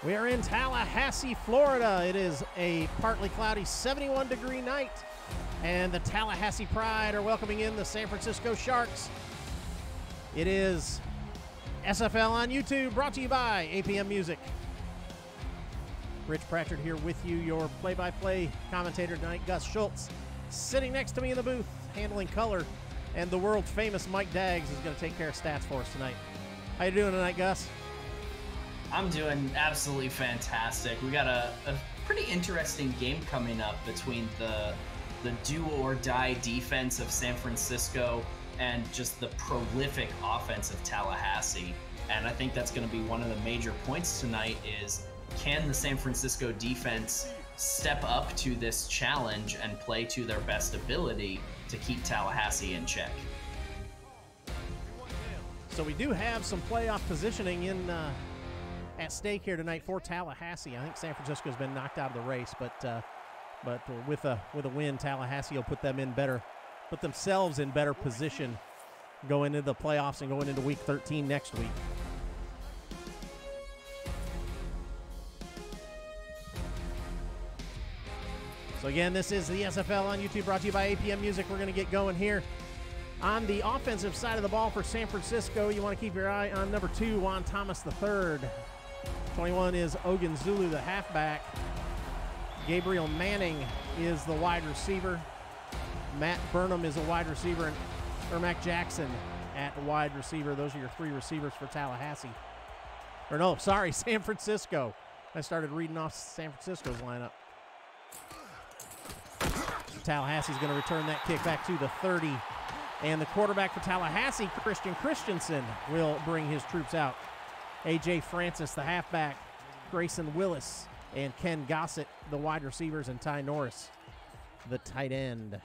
We are in Tallahassee, Florida. It is a partly cloudy 71-degree night, and the Tallahassee Pride are welcoming in the San Francisco Sharks. It is SFL on YouTube, brought to you by APM Music. Rich Pratchard here with you, your play-by-play commentator tonight. Gus Schultz sitting next to me in the booth, handling color, and the world-famous Mike Daggs is going to take care of stats for us tonight. How you doing tonight, Gus? I'm doing absolutely fantastic. We got a pretty interesting game coming up between the do-or-die defense of San Francisco and just the prolific offense of Tallahassee. And I think that's going to be one of the major points tonight is, can the San Francisco defense step up to this challenge and play to their best ability to keep Tallahassee in check? So we do have some playoff positioning in at stake here tonight for Tallahassee. I think San Francisco's been knocked out of the race, but with a win, Tallahassee will put themselves in better position going into the playoffs and going into Week 13 next week. So again, this is the SFL on YouTube, brought to you by APM Music. We're going to get going here. On the offensive side of the ball for San Francisco, you want to keep your eye on number 2, Juan Thomas III. 21 is Ogun Zulu, the halfback. Gabriel Manning is the wide receiver. Matt Burnham is a wide receiver, and Ermac Jackson at wide receiver. Those are your 3 receivers for Tallahassee. Or no, sorry, San Francisco. I started reading off San Francisco's lineup. Tallahassee's going to return that kick back to the 30. And the quarterback for Tallahassee, Christian Christensen, will bring his troops out. A.J. Francis, the halfback, Grayson Willis, and Ken Gossett, the wide receivers, and Ty Norris, the tight end.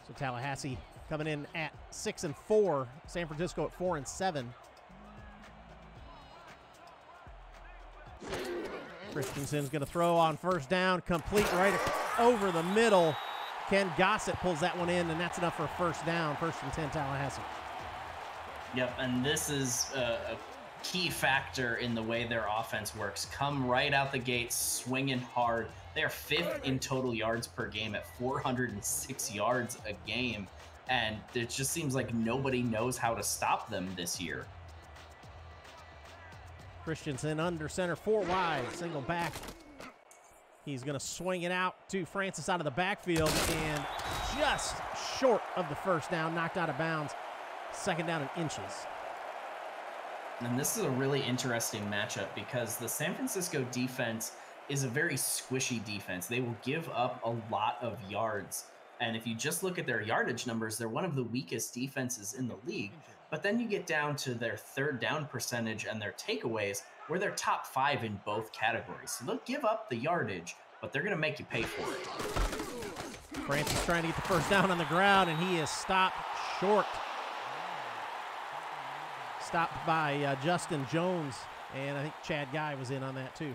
So Tallahassee coming in at 6-4, San Francisco at 4-7. Christensen's going to throw on first down, complete right over the middle. Ken Gossett pulls that one in, and that's enough for a first down. 1st and 10, Tallahassee. Yep, and this is a key factor in the way their offense works. Come right out the gate, swinging hard. They are 5th in total yards per game at 406 yards a game, and it just seems like nobody knows how to stop them this year. Christensen under center, 4 wide, single back. He's going to swing it out to Francis out of the backfield, and just short of the first down, knocked out of bounds. 2nd down in inches. And this is a really interesting matchup because the San Francisco defense is a very squishy defense. They will give up a lot of yards. And if you just look at their yardage numbers, they're one of the weakest defenses in the league. But then you get down to their 3rd down percentage and their takeaways, where they're top 5 in both categories. So they'll give up the yardage, but they're going to make you pay for it. Francis trying to get the first down on the ground, and he is stopped short. Stopped by Justin Jones, and I think Chad Guy was in on that too.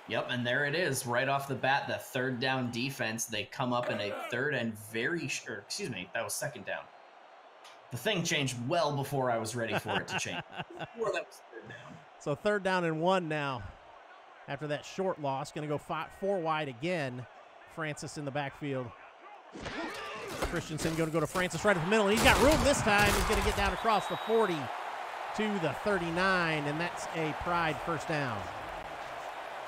Yep, and there it is, right off the bat, the 3rd down defense. They come up in a 3rd and that was 2nd down. The thing changed well before I was ready for it to change. Before that was 3rd down. So 3rd down and 1 now. After that short loss, going to go 4 wide again. Francis in the backfield. Christensen going to go to Francis right at the middle. He's got room this time. He's going to get down across the 40 to the 39, and that's a Pride first down.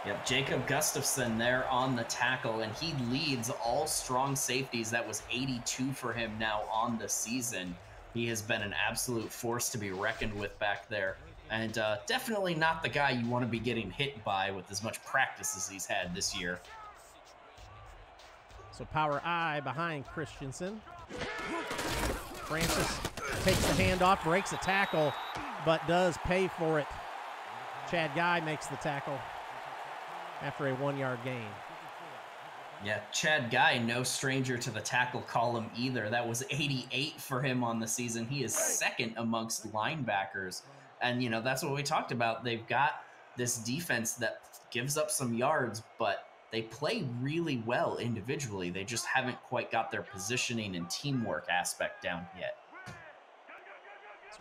Yep, Jacob Gustafson there on the tackle, and he leads all strong safeties. That was 82 for him now on the season. He has been an absolute force to be reckoned with back there, and definitely not the guy you want to be getting hit by with as much practice as he's had this year. So power I behind Christensen. Francis takes the handoff, breaks a tackle, but does pay for it. Chad Guy makes the tackle after a 1-yard gain. Yeah, Chad Guy, no stranger to the tackle column either. That was 88 for him on the season. He is 2nd amongst linebackers. And, you know, that's what we talked about. They've got this defense that gives up some yards, but they play really well individually. They just haven't quite got their positioning and teamwork aspect down yet.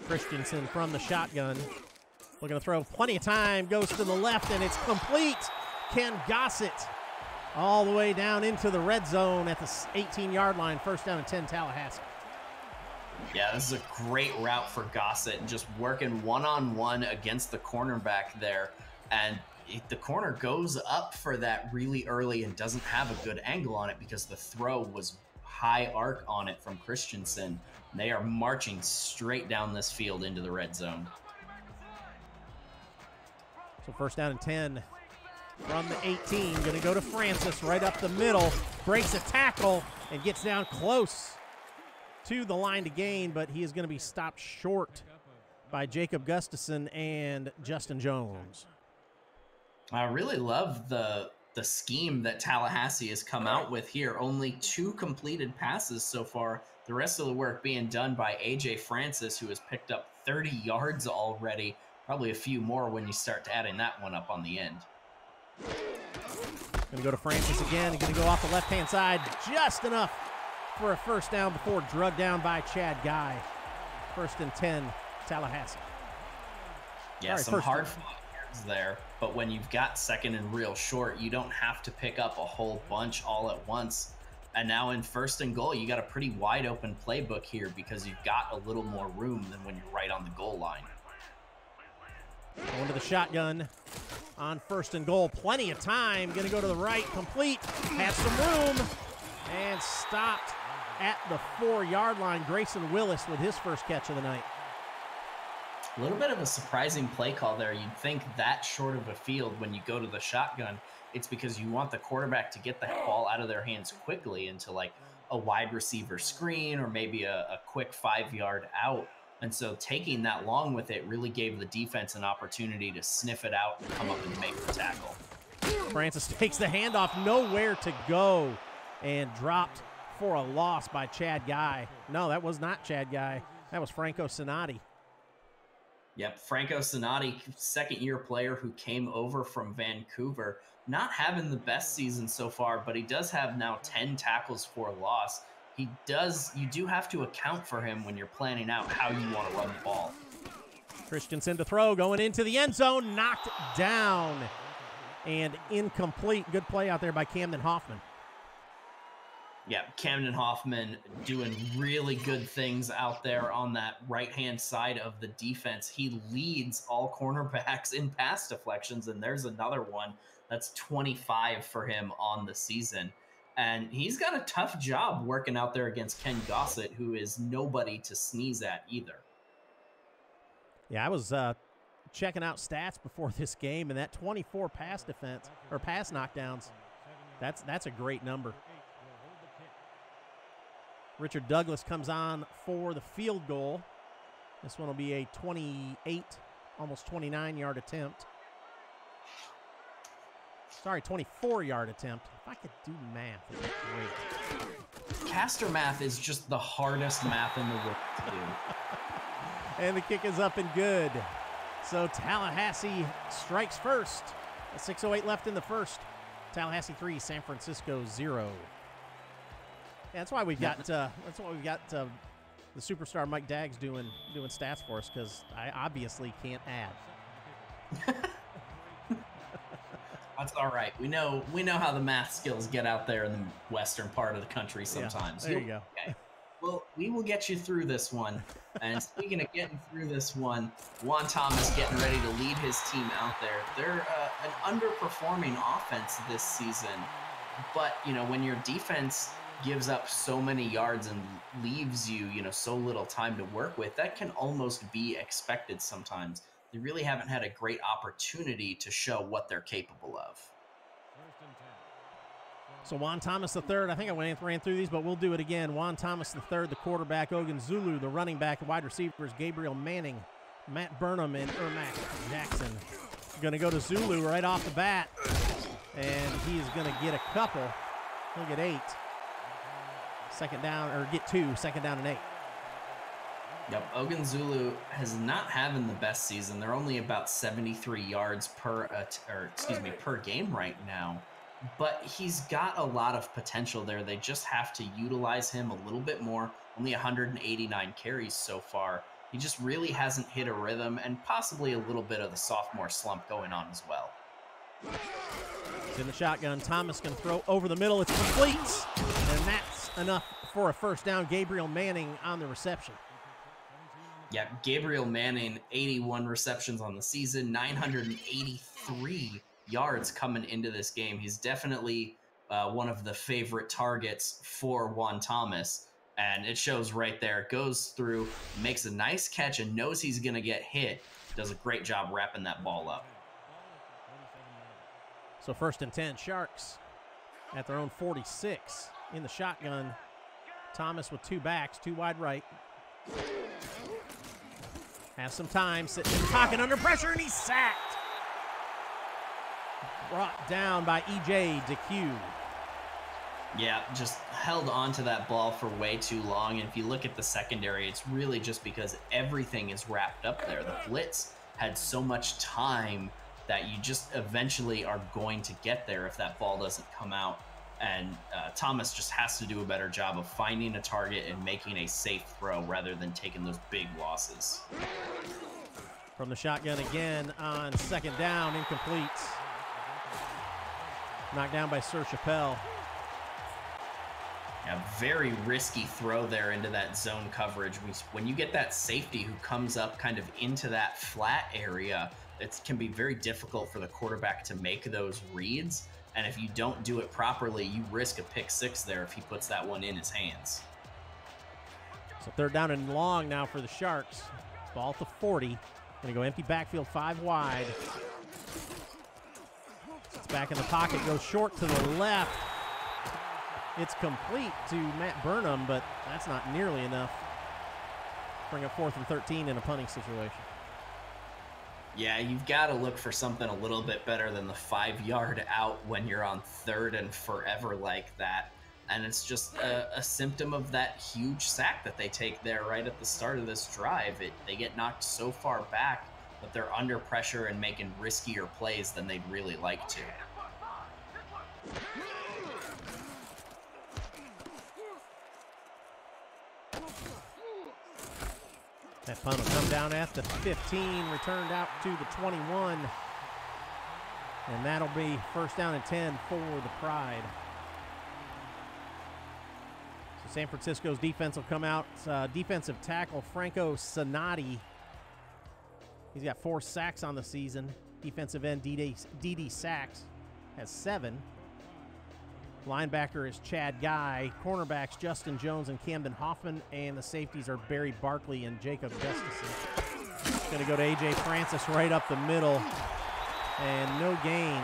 Christensen from the shotgun. Looking to throw, plenty of time, goes to the left, and it's complete. Ken Gossett all the way down into the red zone at the 18-yard line. First down and 10, Tallahassee. Yeah, this is a great route for Gossett, and just working one-on-one against the cornerback there. And the corner goes up for that really early and doesn't have a good angle on it because the throw was high arc on it from Christensen. They are marching straight down this field into the red zone. So first down and 10 from the 18. Going to go to Francis right up the middle. Breaks a tackle and gets down close to the line to gain, but he is going to be stopped short by Jacob Gustafson and Justin Jones. I really love the scheme that Tallahassee has come out with here. Only 2 completed passes so far. The rest of the work being done by A.J. Francis, who has picked up 30 yards already. Probably a few more when you start adding that one up on the end. Going to go to Francis again. Going to go off the left-hand side just enough for a first down before drugged down by Chad Guy. First and 10, Tallahassee. Yeah, some hard yards there, but when you've got second and real short, you don't have to pick up a whole bunch all at once. And now in first and goal, you got a pretty wide open playbook here because you've got a little more room than when you're right on the goal line. Going to the shotgun on first and goal. Plenty of time. Going to go to the right. Complete. Has some room. And stopped at the 4-yard line. Grayson Willis with his first catch of the night. A little bit of a surprising play call there. You'd think that short of a field when you go to the shotgun, it's because you want the quarterback to get the ball out of their hands quickly into like a wide receiver screen or maybe a quick 5-yard out. And so taking that long with it really gave the defense an opportunity to sniff it out and come up and make the tackle. Francis takes the handoff, nowhere to go, and dropped for a loss by Chad Guy. No, that was not Chad Guy. That was Franco Sonati. Yep, Franco Sonati, second-year player who came over from Vancouver. Not having the best season so far, but he does have now 10 tackles for loss. You do have to account for him when you're planning out how you want to run the ball. Christensen to throw, going into the end zone, knocked down and incomplete. Good play out there by Camden Hoffman. Yeah, Camden Hoffman doing really good things out there on that right-hand side of the defense. He leads all cornerbacks in pass deflections, and there's another one that's 25 for him on the season. And he's got a tough job working out there against Ken Gossett, who is nobody to sneeze at either. Yeah, I was checking out stats before this game, and that 24 pass defense or pass knockdowns, that's a great number. Richard Douglas comes on for the field goal. This one will be a 28, almost 29-yard attempt. Sorry, 24-yard attempt. If I could do math, it'd be great. Caster math is just the hardest math in the world to do. And the kick is up and good. So Tallahassee strikes first. 6:08 left in the first. Tallahassee 3, San Francisco 0. Yeah, that's why we've got the superstar Mike Daggs doing stats for us, because I obviously can't add. That's all right. We know how the math skills get out there in the western part of the country sometimes. Yeah, there you go. Okay. Well, we will get you through this one. And speaking of getting through this one, Juan Thomas getting ready to lead his team out there. They're an underperforming offense this season. But, when your defense gives up so many yards and leaves you, so little time to work with, that can almost be expected sometimes. They really haven't had a great opportunity to show what they're capable of. So Juan Thomas III, I think I ran through these, but we'll do it again. Juan Thomas III, the quarterback, Ogun Zulu, the running back, the wide receivers, Gabriel Manning, Matt Burnham, and Ermac Jackson. Going to go to Zulu right off the bat, and he's going to get a couple. He'll get 8. Second down, or get 2, second down and 8. Yep, Ogun Zulu has not having the best season. They're only about 73 yards per game right now. But he's got a lot of potential there. They just have to utilize him a little bit more. Only 189 carries so far. He just really hasn't hit a rhythm, and possibly a little bit of the sophomore slump going on as well. It's in the shotgun. Thomas can throw over the middle. It's complete, and that's enough for a first down. Gabriel Manning on the reception. Yeah, Gabriel Manning, 81 receptions on the season, 983 yards coming into this game. He's definitely one of the favorite targets for Juan Thomas, and it shows right there. Goes through, makes a nice catch, and knows he's going to get hit. Does a great job wrapping that ball up. So 1st and 10, Sharks at their own 46 in the shotgun. Thomas with 2 backs, 2 wide right. Has some time, sitting in the pocket under pressure, and he's sacked. Brought down by E.J. DeQ. Yeah, just held on to that ball for way too long. And if you look at the secondary, it's really just because everything is wrapped up there. The blitz had so much time that you just eventually are going to get there if that ball doesn't come out. And Thomas just has to do a better job of finding a target and making a safe throw rather than taking those big losses. From the shotgun again on 2nd down, incomplete. Knocked down by Sir Chappelle. Yeah, very risky throw there into that zone coverage. When you get that safety who comes up kind of into that flat area, it can be very difficult for the quarterback to make those reads. And if you don't do it properly, you risk a pick 6 there if he puts that one in his hands. So 3rd down and long now for the Sharks. Ball to 40. Going to go empty backfield, 5 wide. It's back in the pocket, goes short to the left. It's complete to Matt Burnham, but that's not nearly enough. Bring up 4th and 13 in a punting situation. Yeah, you've got to look for something a little bit better than the 5-yard out when you're on 3rd and forever like that. And it's just a symptom of that huge sack that they take there right at the start of this drive. They get knocked so far back, but they're under pressure and making riskier plays than they'd really like to. That punt will come down at the 15, returned out to the 21. And that'll be 1st down and 10 for the Pride. So San Francisco's defense will come out. Defensive tackle Franco Sonati. He's got 4 sacks on the season. Defensive end D.D. Sachs has 7. Linebacker is Chad Guy. Cornerbacks Justin Jones and Camden Hoffman. And the safeties are Barry Barkley and Jacob Gustafson. Going to go to A.J. Francis right up the middle. And no gain.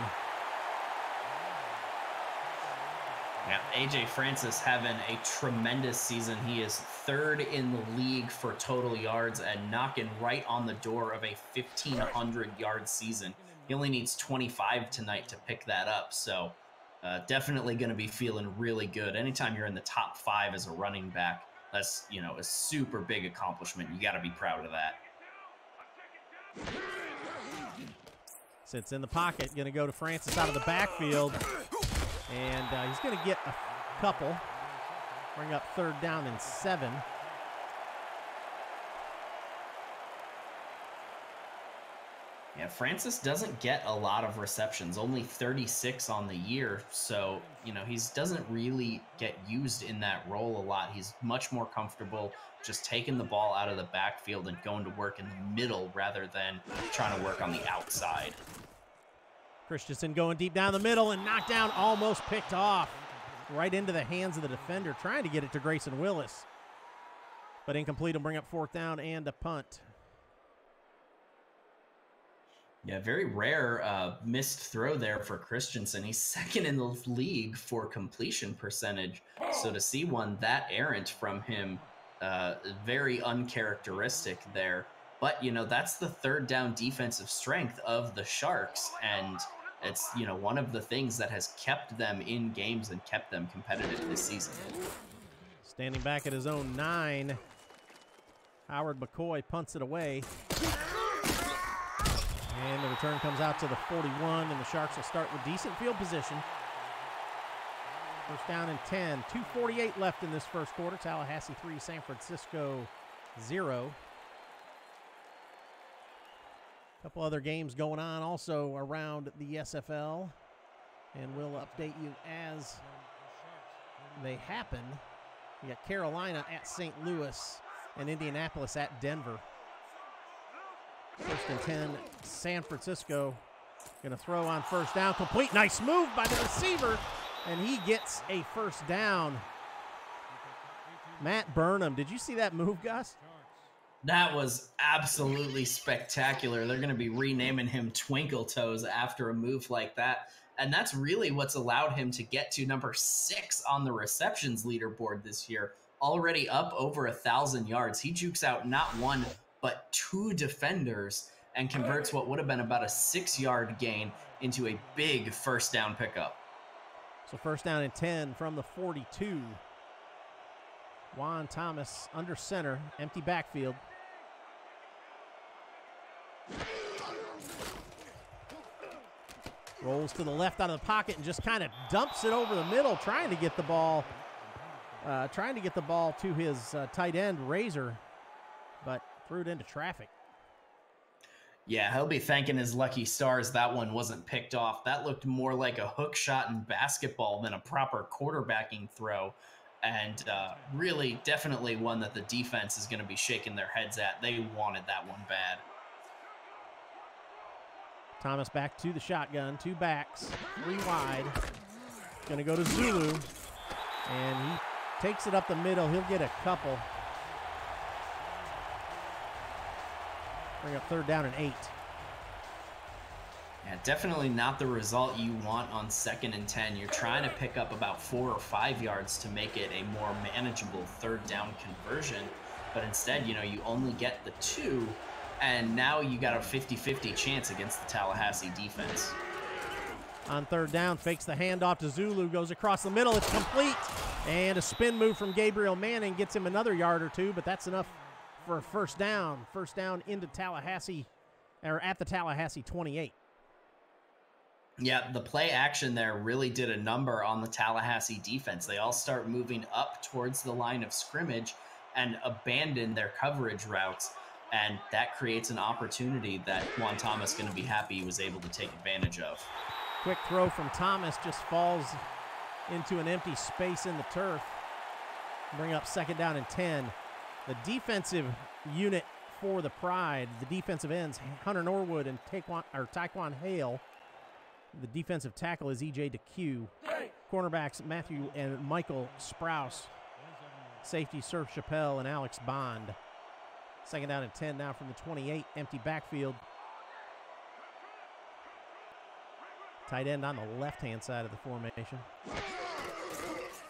Yeah, A.J. Francis having a tremendous season. He is 3rd in the league for total yards and knocking right on the door of a 1,500-yard season. He only needs 25 tonight to pick that up, so definitely going to be feeling really good. Anytime you're in the top 5 as a running back, that's, a super big accomplishment. You got to be proud of that. Sits in the pocket, going to go to Francis out of the backfield. And he's going to get a couple. Bring up 3rd down and 7. Yeah, Francis doesn't get a lot of receptions, only 36 on the year. So, he doesn't really get used in that role a lot. He's much more comfortable just taking the ball out of the backfield and going to work in the middle rather than trying to work on the outside. Christensen going deep down the middle and knocked down, almost picked off. Right into the hands of the defender, trying to get it to Grayson Willis. But incomplete will bring up 4th down and a punt. Yeah, very rare missed throw there for Christensen. He's 2nd in the league for completion percentage. So to see one that errant from him, very uncharacteristic there. But, that's the 3rd down defensive strength of the Sharks. And it's, one of the things that has kept them in games and kept them competitive this season. Standing back at his own 9, Howard McCoy punts it away. And the return comes out to the 41, and the Sharks will start with decent field position. 1st down and 10. 2:48 left in this first quarter. Tallahassee 3, San Francisco 0. A couple other games going on also around the SFL, and we'll update you as they happen. We got Carolina at St. Louis and Indianapolis at Denver. 1st and 10, San Francisco going to throw on first down. Complete. Nice move by the receiver, and he gets a first down. Matt Burnham. Did you see that move, Gus? That was absolutely spectacular. They're going to be renaming him Twinkle Toes after a move like that. And that's really what's allowed him to get to number 6 on the receptions leaderboard this year. Already up over 1,000 yards. He jukes out not one, but 2 defenders and converts what would have been about a 6-yard gain into a big first down pickup. So 1st down and 10 from the 42. Juan Thomas under center, empty backfield. Rolls to the left out of the pocket and just kind of dumps it over the middle, trying to get the ball to his tight end, Razor, but threw it into traffic. Yeah, he'll be thanking his lucky stars that one wasn't picked off. That looked more like a hook shot in basketball than a proper quarterbacking throw. And really, definitely one that the defense is going to be shaking their heads at. They wanted that one bad. Thomas back to the shotgun, 2 backs, 3 wide. Going to go to Zulu, and he takes it up the middle. He'll get a couple. Bring up 3rd down and 8. Yeah, definitely not the result you want on 2nd and 10. You're trying to pick up about 4 or 5 yards to make it a more manageable 3rd down conversion. But instead, you only get the 2, and now you got a 50-50 chance against the Tallahassee defense. On 3rd down, fakes the handoff to Zulu, goes across the middle. It's complete, and a spin move from Gabriel Manning gets him another yard or 2, but that's enough for a first down. First down into Tallahassee, or at the Tallahassee 28. Yeah, the play action there really did a number on the Tallahassee defense. They all start moving up towards the line of scrimmage and abandon their coverage routes, and that creates an opportunity that Juan Thomas is going to be happy he was able to take advantage of. Quick throw from Thomas, just falls into an empty space in the turf. Bring up 2nd down and 10. The defensive unit for the Pride, the defensive ends, Hunter Norwood and Taekwon Hale. The defensive tackle is E.J. DeQ. Cornerbacks, Matthew and Michael Sprouse. Safety, Surf Chappelle and Alex Bond. 2nd down and 10 now from the 28, empty backfield. Tight end on the left-hand side of the formation.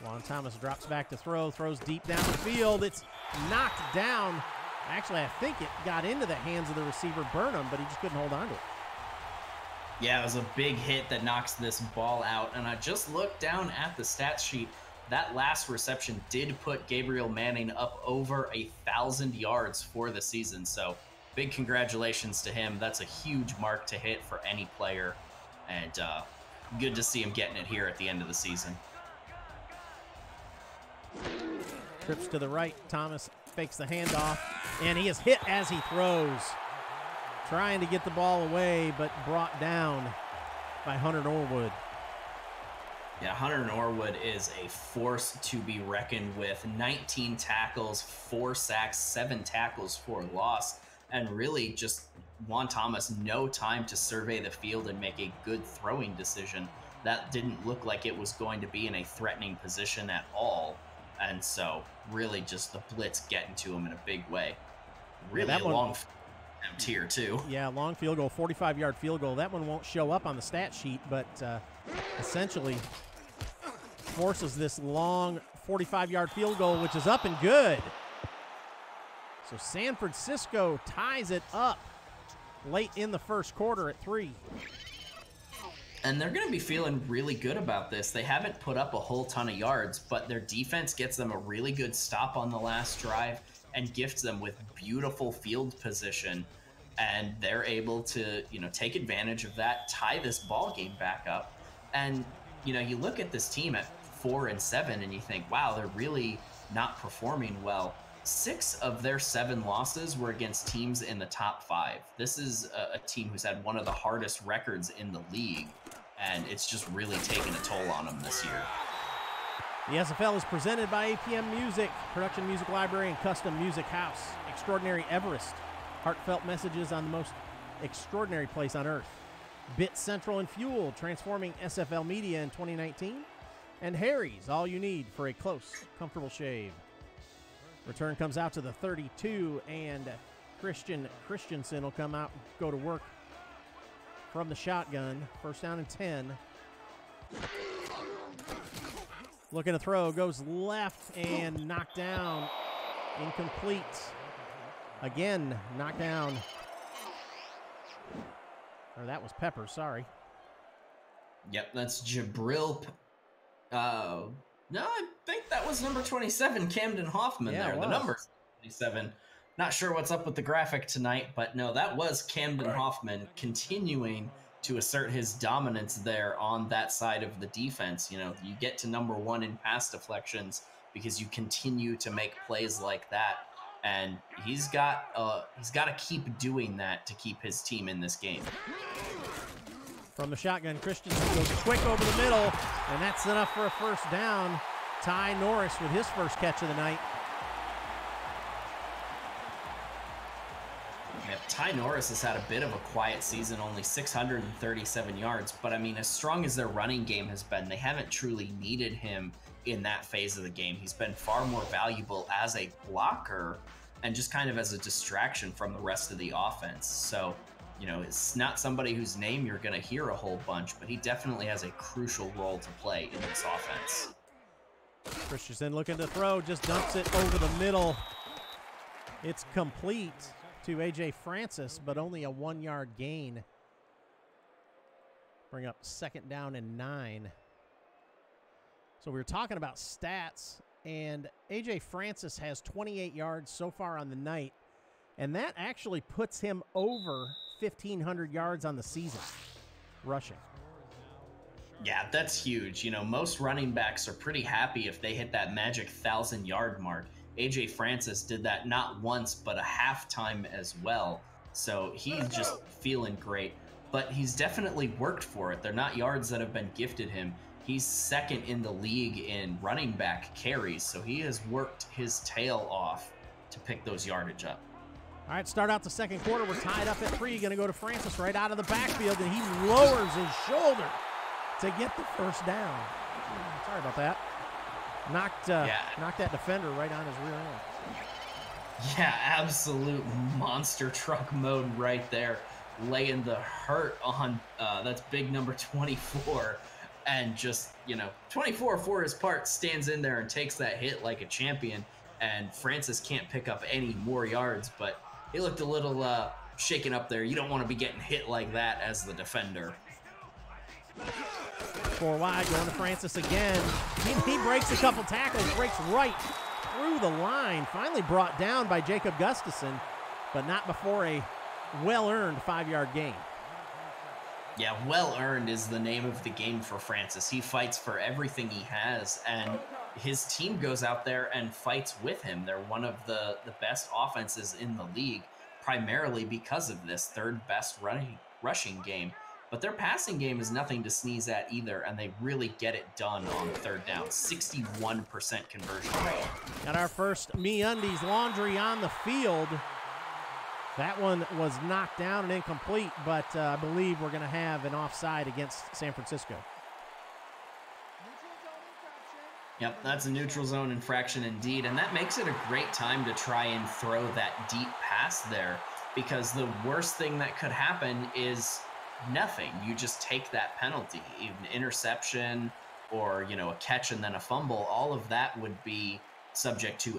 Juan Thomas drops back to throw, throws deep down the field. It's knocked down. Actually, I think it got into the hands of the receiver, Burnham, but he just couldn't hold on to it. Yeah, it was a big hit that knocks this ball out. And I just looked down at the stat sheet. That last reception did put Gabriel Manning up over 1,000 yards for the season. So big congratulations to him. That's a huge mark to hit for any player. And good to see him getting it here at the end of the season. Trips to the right. Thomas fakes the handoff, and he is hit as he throws. Trying to get the ball away, but brought down by Hunter Norwood. Yeah, Hunter Norwood is a force to be reckoned with. 19 tackles, 4 sacks, 7 tackles for loss, and really just Juan Thomas no time to survey the field and make a good throwing decision. That didn't look like it was going to be in a threatening position at all. And so really just the blitz getting to him in a big way. Really yeah, long tier too. Yeah, long field goal, 45-yard field goal. That one won't show up on the stat sheet, but essentially forces this long 45-yard field goal, which is up and good. So San Francisco ties it up late in the first quarter at 3. And they're going to be feeling really good about this. They haven't put up a whole ton of yards, but their defense gets them a really good stop on the last drive and gifts them with beautiful field position. And they're able to, take advantage of that, tie this ball game back up. And, you look at this team at 4-7 and you think, wow, they're really not performing well. 6 of their 7 losses were against teams in the top 5. This is a team who's had one of the hardest records in the league, and it's just really taken a toll on them this year. The SFL is presented by APM Music, Production Music Library and Custom Music House. Extraordinary Everest, heartfelt messages on the most extraordinary place on earth. Bit Central and Fuel, transforming SFL media in 2019. And Harry's, all you need for a close, comfortable shave. Return comes out to the 32, and Christensen will come out, go to work from the shotgun. First down and 10. Looking to throw, goes left and knocked down. Incomplete. Again, knocked down. Or that was Pepper, sorry. Yep, that's Jabril. No, I think that was number 27, Camden Hoffman there. The number's 27. Not sure what's up with the graphic tonight, but no, that was Camden Hoffman continuing to assert his dominance there on that side of the defense. You know, you get to number 1 in pass deflections because you continue to make plays like that, and he's got to keep doing that to keep his team in this game. From the shotgun, Christensen goes quick over the middle, and that's enough for a first down. Ty Norris with his first catch of the night. Yeah, Ty Norris has had a bit of a quiet season, only 637 yards, but I mean, as strong as their running game has been, they haven't truly needed him in that phase of the game. He's been far more valuable as a blocker and just kind of as a distraction from the rest of the offense. So, you know, it's not somebody whose name you're going to hear a whole bunch, but he definitely has a crucial role to play in this offense. Christensen looking to throw, just dumps it over the middle. It's complete to A.J. Francis, but only a 1-yard gain. Bring up second down and 9. So we were talking about stats, and A.J. Francis has 28 yards so far on the night, and that actually puts him over 1,500 yards on the season rushing. Yeah, that's huge. You know, most running backs are pretty happy if they hit that magic 1,000-yard mark. A.J. Francis did that not once, but a half time as well. So he's just feeling great. But he's definitely worked for it. They're not yards that have been gifted him. He's second in the league in running back carries, so he has worked his tail off to pick those yardage up. All right, start out the second quarter. We're tied up at 3. Going to go to Francis right out of the backfield, and he lowers his shoulder to get the first down. Sorry about that. Knocked that defender right on his rear end. Yeah, absolute monster truck mode right there. Laying the hurt on, that's big number 24. And just, you know, 24 for his part stands in there and takes that hit like a champion. And Francis can't pick up any more yards, but he looked a little shaken up there. You don't want to be getting hit like that as the defender. 4 wide, going to Francis again. He breaks a couple tackles, breaks right through the line. Finally brought down by Jacob Gustafson, but not before a well-earned 5-yard gain. Yeah, well-earned is the name of the game for Francis. He fights for everything he has, and his team goes out there and fights with him. They're one of the best offenses in the league, primarily because of this third-best rushing game. But their passing game is nothing to sneeze at either, and they really get it done on third down. 61% conversion rate. Got our first MeUndies laundry on the field. That one was knocked down and incomplete, but I believe we're going to have an offside against San Francisco. Yep, that's a neutral zone infraction indeed, and that makes it a great time to try and throw that deep pass there, because the worst thing that could happen is nothing. You just take that penalty. Even interception or, you know, a catch and then a fumble, all of that would be subject to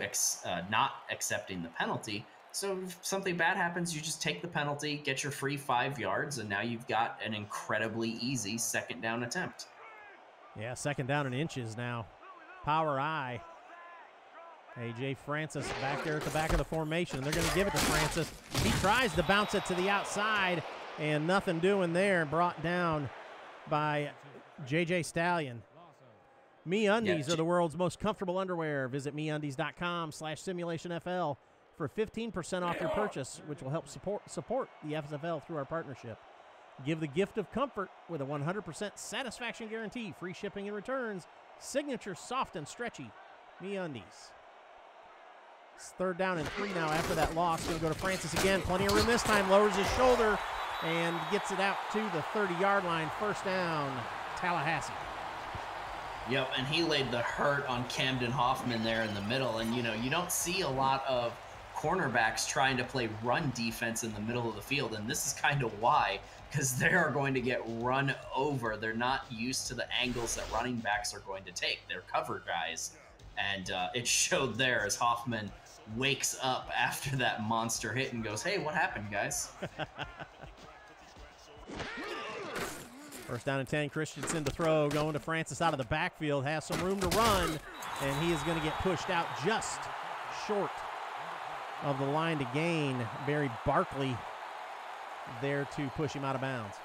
not accepting the penalty. So if something bad happens, you just take the penalty, get your free 5 yards, and now you've got an incredibly easy second down attempt. Yeah, second down and inches now. Power I. A.J. Francis back there at the back of the formation. They're going to give it to Francis. He tries to bounce it to the outside, and nothing doing there. Brought down by J.J. Stallion. MeUndies are the world's most comfortable underwear. Visit MeUndies.com/SimulationFL for 15% off your purchase, which will help support the FSFL through our partnership. Give the gift of comfort with a 100% satisfaction guarantee, free shipping and returns, signature soft and stretchy. MeUndies. It's 3rd down and 3 now after that loss. Going to go to Francis again. Plenty of room this time. Lowers his shoulder and gets it out to the 30-yard line. 1st down, Tallahassee. Yep, and he laid the hurt on Camden Hoffman there in the middle. And, you don't see a lot of cornerbacks trying to play run defense in the middle of the field. And this is kind of why, because they are going to get run over. They're not used to the angles that running backs are going to take. They're cover guys. And it showed there as Hoffman wakes up after that monster hit and goes, hey, what happened, guys? 1st down and 10, Christensen to throw, going to Francis out of the backfield, has some room to run, and he is going to get pushed out just short of the line to gain. Barry Barkley there to push him out of bounds.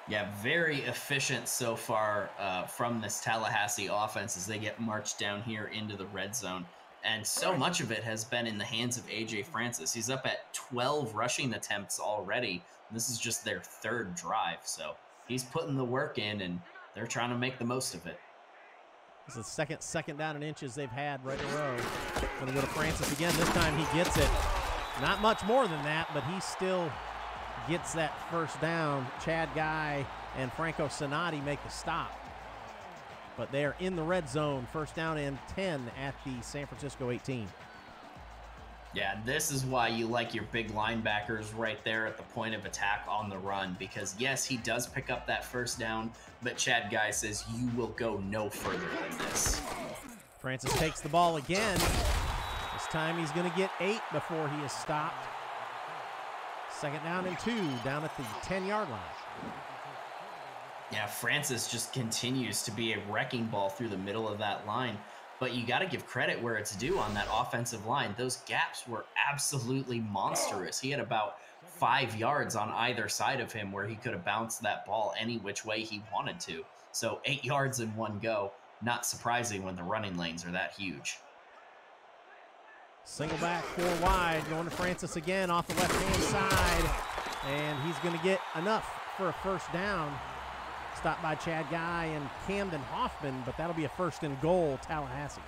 Yeah, very efficient so far from this Tallahassee offense as they get marched down here into the red zone. And so much of it has been in the hands of A.J. Francis. He's up at 12 rushing attempts already. This is just their 3rd drive. So he's putting the work in, and they're trying to make the most of it. This is the second down and inches they've had right in a row. Going to go to Francis again. This time he gets it. Not much more than that, but he still gets that 1st down. Chad Guy and Franco Sonati make the stop. But they are in the red zone. 1st down and 10 at the San Francisco 18. Yeah, this is why you like your big linebackers right there at the point of attack on the run, because yes, he does pick up that 1st down, but Chad Guy says you will go no further than this. Francis takes the ball again. This time he's going to get 8 before he is stopped. 2nd down and 2 down at the 10-yard line. Yeah, Francis just continues to be a wrecking ball through the middle of that line. But you got to give credit where it's due on that offensive line. Those gaps were absolutely monstrous. He had about 5 yards on either side of him where he could have bounced that ball any which way he wanted to. So 8 yards in one go, not surprising when the running lanes are that huge. Single back, 4 wide, going to Francis again off the left-hand side. And he's going to get enough for a 1st down. Stopped by Chad Guy and Camden Hoffman, but that'll be a 1st and goal, Tallahassee.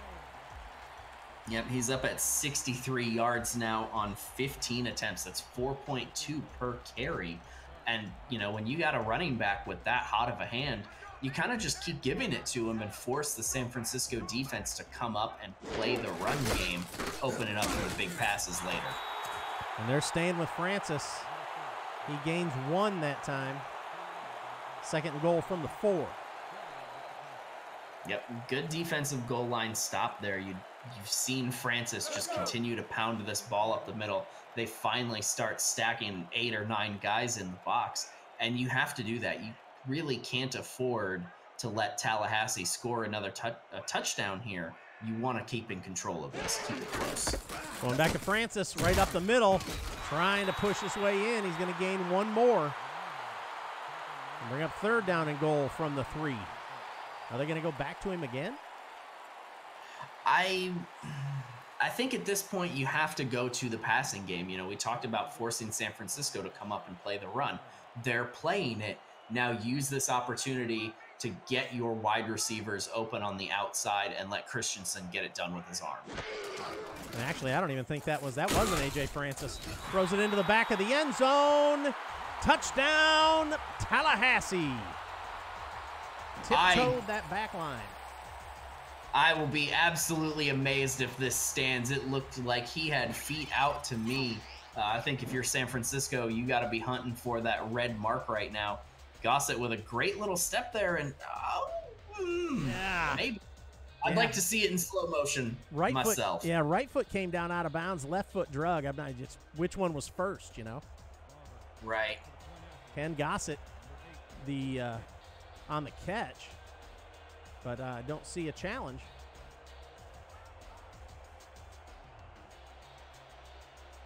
Yep, he's up at 63 yards now on 15 attempts. That's 4.2 per carry. And, when you got a running back with that hot of a hand, you kind of just keep giving it to him and force the San Francisco defense to come up and play the run game, open it up for the big passes later. And they're staying with Francis. He gains 1 that time. 2nd and goal from the 4. Yep, good defensive goal line stop there. You've seen Francis just continue to pound this ball up the middle. They finally start stacking 8 or 9 guys in the box, and you have to do that. You really can't afford to let Tallahassee score another touchdown here. You want to keep in control of this, keep it close. Going back to Francis, right up the middle, trying to push his way in. He's going to gain 1 more. And bring up 3rd down and goal from the 3. Are they going to go back to him again? I think at this point you have to go to the passing game. We talked about forcing San Francisco to come up and play the run. They're playing it. Now use this opportunity to get your wide receivers open on the outside and let Christensen get it done with his arm. And actually, I don't even think that wasn't A.J. Francis. Throws it into the back of the end zone. Touchdown, Tallahassee. Tiptoed that back line. I will be absolutely amazed if this stands. It looked like he had feet out to me. I think if you're San Francisco, you got to be hunting for that red mark right now. Gossett with a great little step there, and maybe. I'd like to see it in slow motion myself. Right foot came down out of bounds. Left foot drug. I'm not just which one was first, Right. Ken Gossett, on the catch, but I don't see a challenge.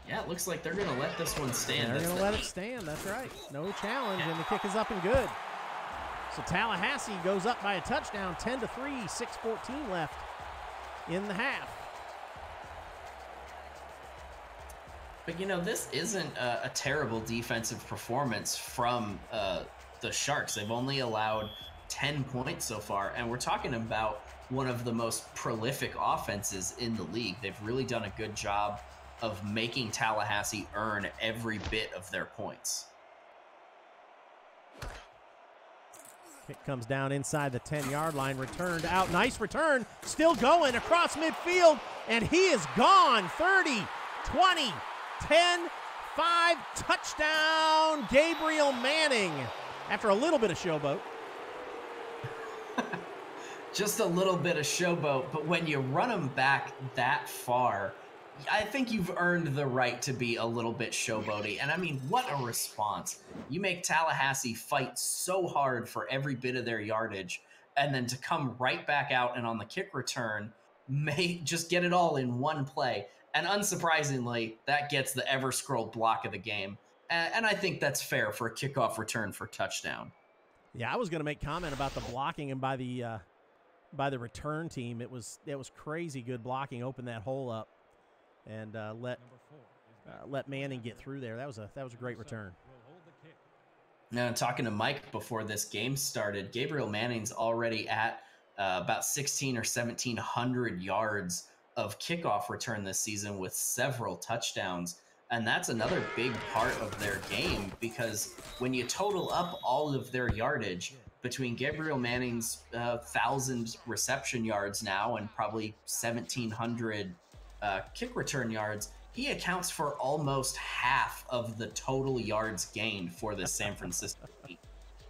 Yeah, it looks like they're going to let this one stand. They're going to let it stand. That's right. No challenge, and the kick is up and good. So Tallahassee goes up by a touchdown, 10-3, 6:14 left in the half. But, you know, this isn't a terrible defensive performance from the Sharks. They've only allowed 10 points so far, and we're talking about one of the most prolific offenses in the league. They've really done a good job of making Tallahassee earn every bit of their points. Kick comes down inside the 10-yard line, returned out. Nice return, still going across midfield, and he is gone. 30, 20, 10, 5, touchdown, Gabriel Manning, after a little bit of showboat. Just a little bit of showboat, but when you run them back that far, I think you've earned the right to be a little bit showboaty. And I mean, what a response. You make Tallahassee fight so hard for every bit of their yardage, and then to come right back out and on the kick return, just get it all in one play. And unsurprisingly, that gets the ever-scrolled block of the game. And I think that's fair for a kickoff return for touchdown. Yeah, I was going to make comment about the blocking and by the return team. It was crazy good blocking, opened that hole up, and let Manning get through there. That was a great return. Now, talking to Mike before this game started, Gabriel Manning's already at about 1,600 or 1,700 yards of kickoff return this season with several touchdowns. And that's another big part of their game, because when you total up all of their yardage between Gabriel Manning's 1,000 reception yards now and probably 1,700 kick return yards, he accounts for almost half of the total yards gained for the San Francisco team.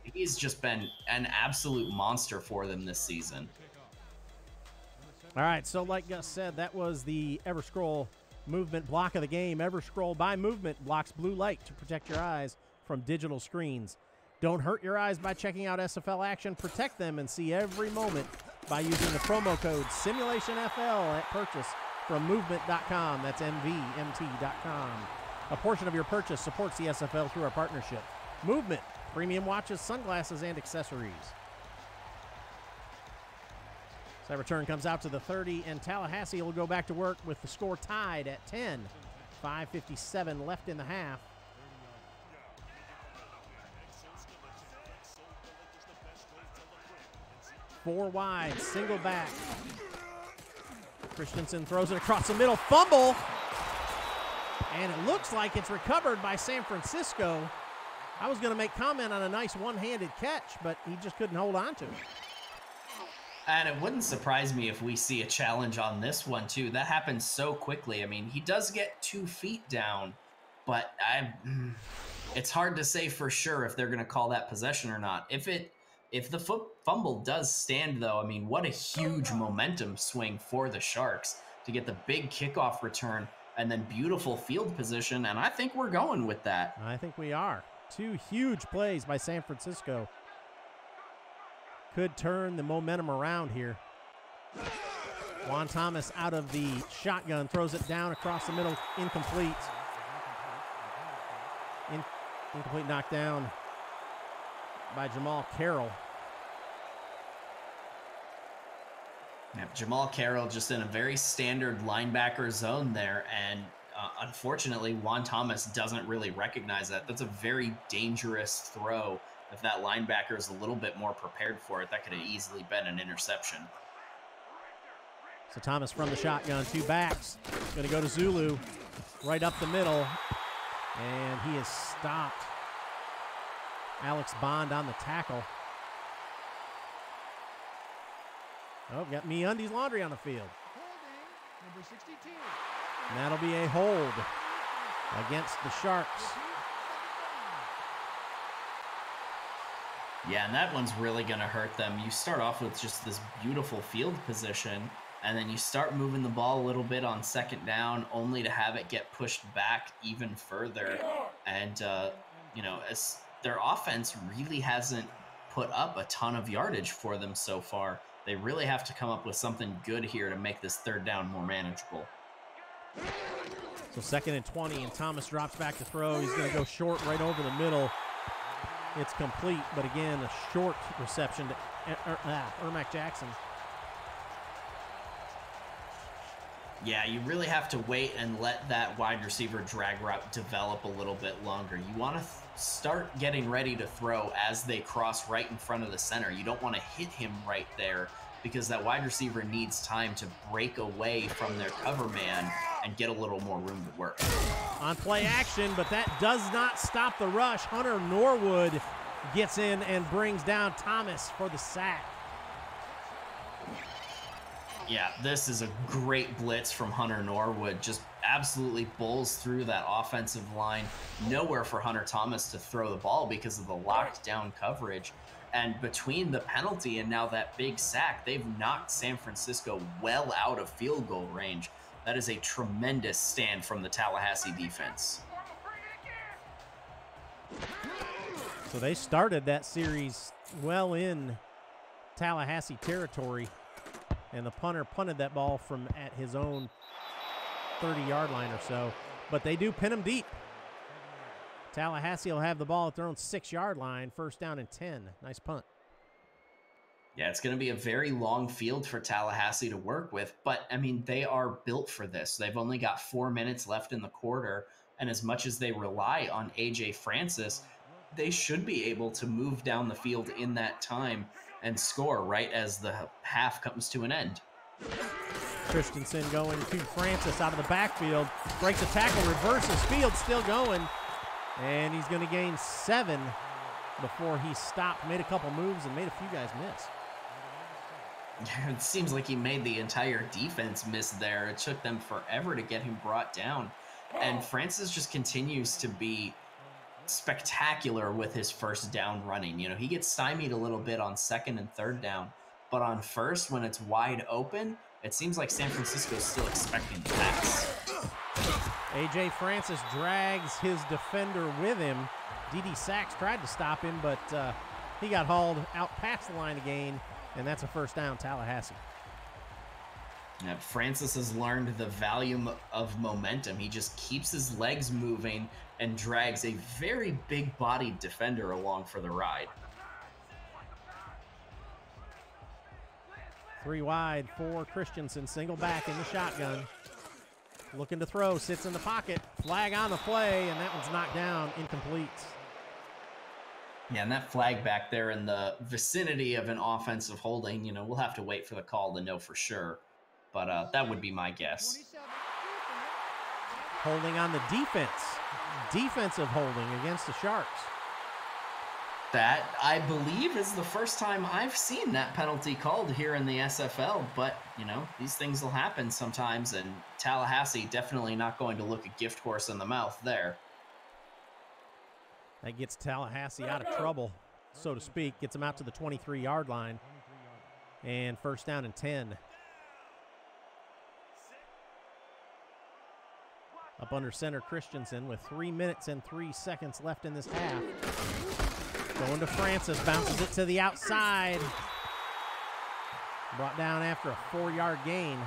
He's just been an absolute monster for them this season. All right, so like Gus said, that was the Everscroll movement block of the game. Everscroll by movement blocks blue light to protect your eyes from digital screens. Don't hurt your eyes by checking out SFL action. Protect them and see every moment by using the promo code SimulationFL at purchase from movement.com. That's MVMT.com. A portion of your purchase supports the SFL through our partnership. Movement, premium watches, sunglasses, and accessories. So that return comes out to the 30, and Tallahassee will go back to work with the score tied at 10. 5:57 left in the half. Four wide, single back. Christensen throws it across the middle, fumble, and it looks like it's recovered by San Francisco. I was going to make comment on a nice one-handed catch, but he just couldn't hold on to it. And it wouldn't surprise me if we see a challenge on this one, too. That happens so quickly. I mean, he does get 2 feet down, but it's hard to say for sure if they're going to call that possession or not. If the fumble does stand, though, I mean, what a huge momentum swing for the Sharks to get the big kickoff return and then beautiful field position, and I think we're going with that. I think we are. 2 huge plays by San Francisco. Could turn the momentum around here. Juan Thomas out of the shotgun, throws it down across the middle, incomplete. Incomplete knockdown by Jamal Carroll. Yep, Jamal Carroll just in a very standard linebacker zone there, and unfortunately, Juan Thomas doesn't really recognize that. That's a very dangerous throw. If that linebacker is a little bit more prepared for it, that could have easily been an interception. So Thomas from the shotgun, 2 backs. Going to go to Zulu, right up the middle, and he is stopped. Alex Bond on the tackle. Oh, got MeUndies Laundry on the field. Holding, number 62. And that'll be a hold against the Sharks. Yeah, and that one's really going to hurt them. You start off with just this beautiful field position, and then you start moving the ball a little bit on second down, only to have it get pushed back even further. And, as their offense really hasn't put up a ton of yardage for them so far. They really have to come up with something good here to make this third down more manageable. So 2nd and 20, and Thomas drops back to throw. He's going to go short right over the middle. It's complete, but again, a short reception to Ermac Jackson. Yeah, you really have to wait and let that wide receiver drag route develop a little bit longer. You want to start getting ready to throw as they cross right in front of the center. You don't want to hit him right there because that wide receiver needs time to break away from their cover man and get a little more room to work. On play action, but that does not stop the rush. Hunter Norwood gets in and brings down Thomas for the sack. Yeah, this is a great blitz from Hunter Norwood. Just absolutely bowls through that offensive line. Nowhere for Hunter Thomas to throw the ball because of the locked down coverage. And between the penalty and now that big sack, they've knocked San Francisco well out of field goal range. That is a tremendous stand from the Tallahassee defense. So they started that series well in Tallahassee territory, and the punter punted that ball from at his own 30-yard line or so, but they do pin him deep. Tallahassee will have the ball at their own 6-yard line, first down and 10. Nice punt. Yeah, it's going to be a very long field for Tallahassee to work with, but, I mean, they are built for this. They've only got 4 minutes left in the quarter, and as much as they rely on A.J. Francis, they should be able to move down the field in that time and score right as the half comes to an end. Christensen going to Francis out of the backfield, breaks a tackle, reverses, field still going, and he's going to gain 7 before he stopped, made a couple moves, and made a few guys miss. It seems like he made the entire defense miss there. It took them forever to get him brought down. And Francis just continues to be spectacular with his first down running. You know, he gets stymied a little bit on second and third down, but on first, when it's wide open, it seems like San Francisco's still expecting the pass. A.J. Francis drags his defender with him. D.D. Sachs tried to stop him, but he got hauled out past the line again, and that's a first down, Tallahassee. Yeah, Francis has learned the value of momentum. He just keeps his legs moving and drags a very big-bodied defender along for the ride. 3 wide for Christensen, single back in the shotgun. Looking to throw, sits in the pocket, flag on the play, and that one's knocked down, incomplete. Yeah, and that flag back there in the vicinity of an offensive holding, you know, we'll have to wait for the call to know for sure. But that would be my guess. Holding on the defense. Defensive holding against the Sharks. That, I believe, is the first time I've seen that penalty called here in the SFL. But, you know, these things will happen sometimes, and Tallahassee definitely not going to look a gift horse in the mouth there. That gets Tallahassee out of trouble, so to speak. Gets them out to the 23-yard line. And first down and 10. Up under center, Christensen with 3 minutes and 3 seconds left in this half. Going to Francis, bounces it to the outside. Brought down after a 4-yard gain.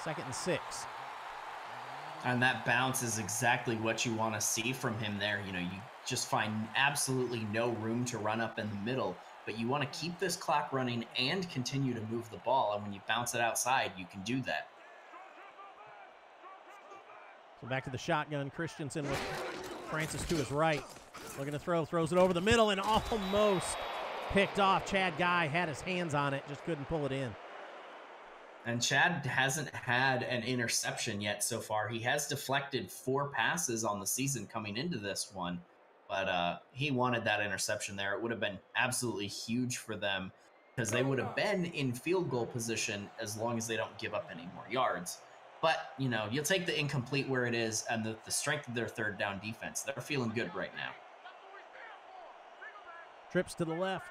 2nd and 6. And that bounce is exactly what you want to see from him there. You know, you just find absolutely no room to run up in the middle, but you want to keep this clock running and continue to move the ball. And when you bounce it outside, you can do that. So back to the shotgun. Christensen with Francis to his right. Looking to throw, throws it over the middle and almost picked off. Chad Guy had his hands on it, just couldn't pull it in. And Chad hasn't had an interception yet so far. He has deflected 4 passes on the season coming into this one, but he wanted that interception there. It would have been absolutely huge for them because they would have been in field goal position as long as they don't give up any more yards. But, you know, you'll take the incomplete where it is and the strength of their third down defense. They're feeling good right now. Trips to the left.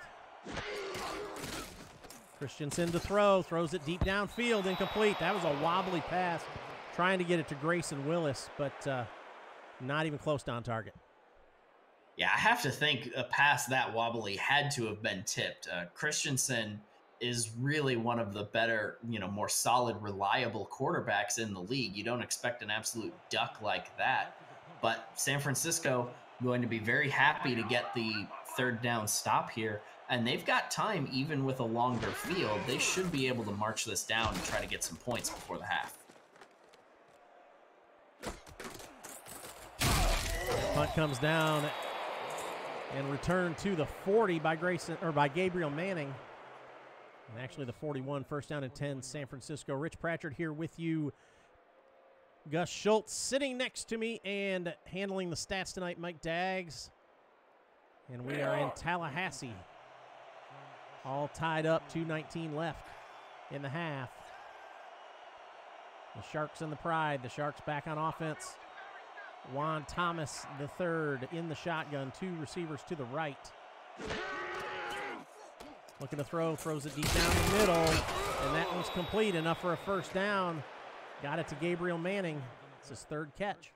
Christensen to throw, throws it deep downfield, incomplete. That was a wobbly pass, trying to get it to Grayson Willis, but not even close to on target. Yeah, I have to think a pass that wobbly had to have been tipped. Christensen is really one of the better, you know, more solid, reliable quarterbacks in the league. You don't expect an absolute duck like that. But San Francisco, going to be very happy to get the third down stop here. And they've got time, even with a longer field. They should be able to march this down and try to get some points before the half. Punt comes down and returned to the 40 by Gabriel Manning. And actually the 41, first down and 10, San Francisco. Rich Pratchard here with you. Gus Schultz sitting next to me and handling the stats tonight, Mike Daggs. And we are in Tallahassee. All tied up, 2:19 left in the half. The Sharks and the Pride. The Sharks back on offense. Juan Thomas the third in the shotgun. Two receivers to the right. Looking to throw, throws it deep down the middle, and that one's complete, enough for a first down. Got it to Gabriel Manning. It's his third catch.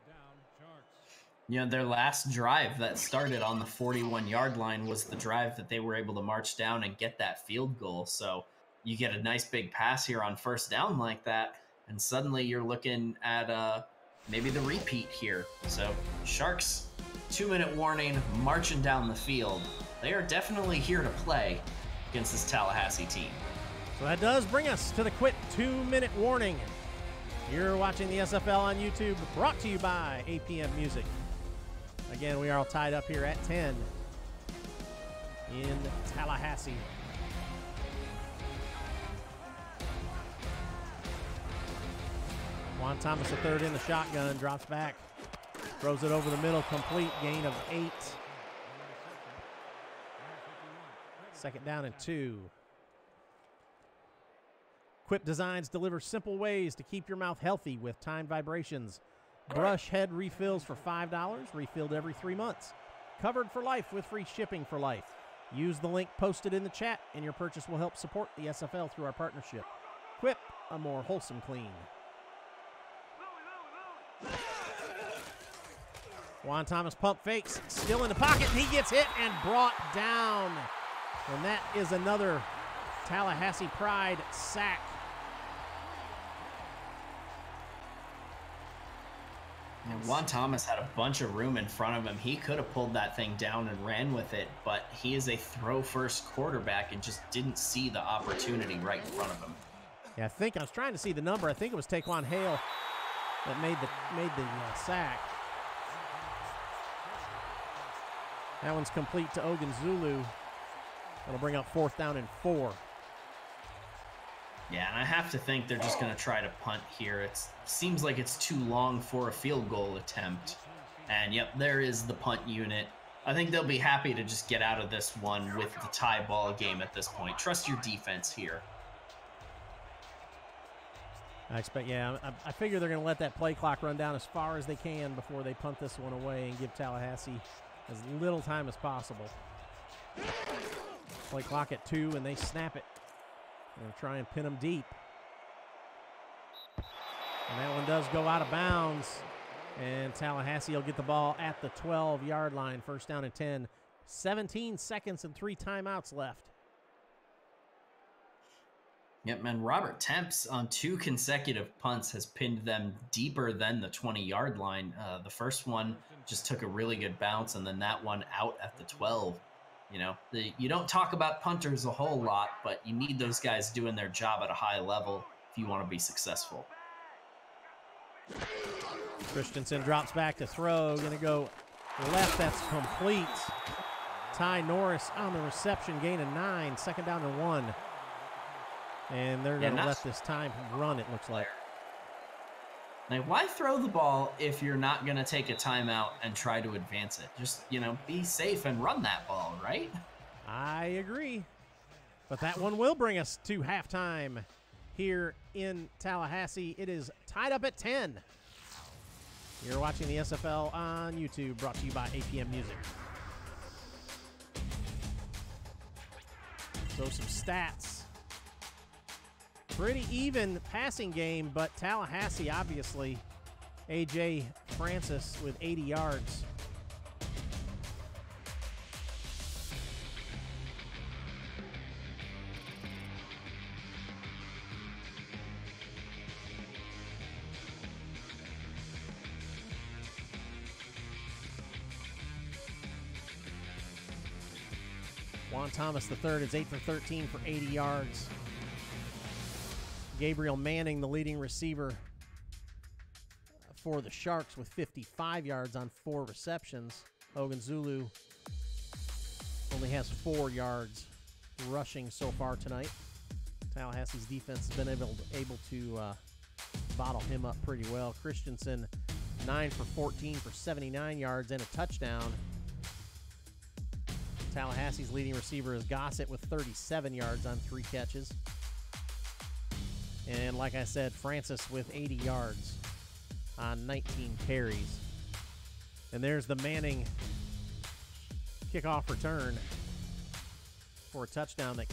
You know, their last drive that started on the 41-yard line was the drive that they were able to march down and get that field goal. So you get a nice big pass here on first down like that, and suddenly you're looking at maybe the repeat here. So Sharks, 2-minute warning, marching down the field. They are definitely here to play against this Tallahassee team. So that does bring us to the quick 2-minute warning. You're watching the SFL on YouTube, brought to you by APM Music. Again, we are all tied up here at 10 in Tallahassee. Juan Thomas the third in the shotgun, drops back, throws it over the middle, complete, gain of 8. Second down and 2. Quip Designs delivers simple ways to keep your mouth healthy with timed vibrations. Brush head refills for $5, refilled every 3 months. Covered for life with free shipping for life. Use the link posted in the chat and your purchase will help support the SFL through our partnership. Quip, a more wholesome clean. Juan Thomas pump fakes, still in the pocket, and he gets hit and brought down. And that is another Tallahassee Pride sack. And Juan Thomas had a bunch of room in front of him. He could have pulled that thing down and ran with it, but he is a throw-first quarterback and just didn't see the opportunity right in front of him. Yeah, I was trying to see the number. I think it was Taquan Hale that made the sack. That one's complete to Ogunzulu. That'll bring up fourth down and 4. Yeah, and I have to think they're just going to try to punt here. It seems like it's too long for a field goal attempt. And, yep, there is the punt unit. I think they'll be happy to just get out of this one with the tie ball game at this point. Trust your defense here. I figure they're going to let that play clock run down as far as they can before they punt this one away and give Tallahassee as little time as possible. Play clock at 2, and they snap it. They'll try and pin them deep. And that one does go out of bounds. And Tallahassee will get the ball at the 12-yard line. First down and 10. 17 seconds and 3 timeouts left. Yep, man. Robert Temps on 2 consecutive punts has pinned them deeper than the 20-yard line. The first one just took a really good bounce, and then that one out at the 12. You know, you don't talk about punters a whole lot, but you need those guys doing their job at a high level if you want to be successful. Christensen drops back to throw. Going to go left. That's complete. Ty Norris on the reception, gain of 9. Second down and 1. And they're going to let this time run, it looks like. Now, why throw the ball if you're not going to take a timeout and try to advance it? Just, be safe and run that ball, right? I agree. But that one will bring us to halftime here in Tallahassee. It is tied up at 10. You're watching the SFL on YouTube, brought to you by APM Music. So some stats. Pretty even passing game, but Tallahassee, obviously, A.J. Francis with 80 yards. Juan Thomas III is 8 for 13 for 80 yards. Gabriel Manning, the leading receiver for the Sharks, with 55 yards on 4 receptions. Ogunzulu only has 4 yards rushing so far tonight. Tallahassee's defense has been able to bottle him up pretty well. Christensen, 9 for 14 for 79 yards and a touchdown. Tallahassee's leading receiver is Gossett with 37 yards on 3 catches. And like I said, Francis with 80 yards on 19 carries. And there's the Manning kickoff return for a touchdown that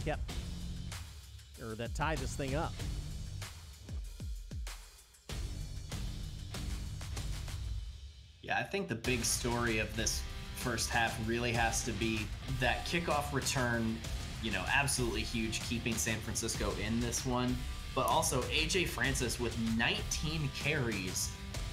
tied this thing up. Yeah, I think the big story of this first half really has to be that kickoff return, absolutely huge, keeping San Francisco in this one. But also AJ Francis with 19 carries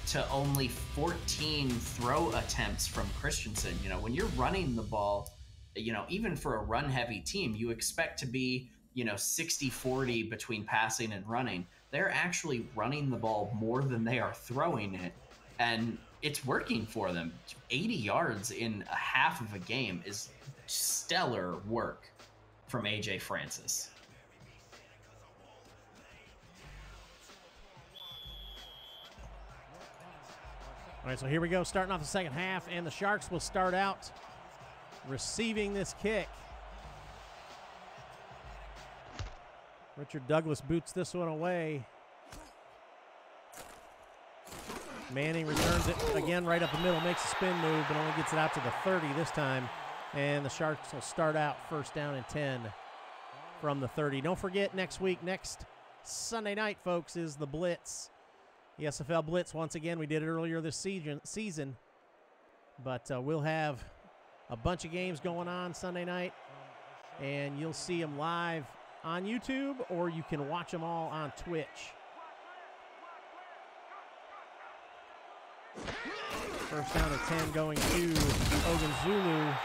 to only 14 throw attempts from Christensen. When you're running the ball, even for a run-heavy team, you expect to be, 60-40 between passing and running. They're actually running the ball more than they are throwing it, and it's working for them. 80 yards in a half of a game is stellar work from AJ Francis. All right, so here we go, starting off the second half, and the Sharks will start out receiving this kick. Richard Douglas boots this one away. Manning returns it again right up the middle, makes a spin move, but only gets it out to the 30 this time. And the Sharks will start out first down and 10 from the 30. Don't forget, next Sunday night, folks, is the Blitz. The SFL Blitz, once again, we did it earlier this season. But we'll have a bunch of games going on Sunday night, and you'll see them live on YouTube, or you can watch them all on Twitch. First down and 10 going to Ogunzulu.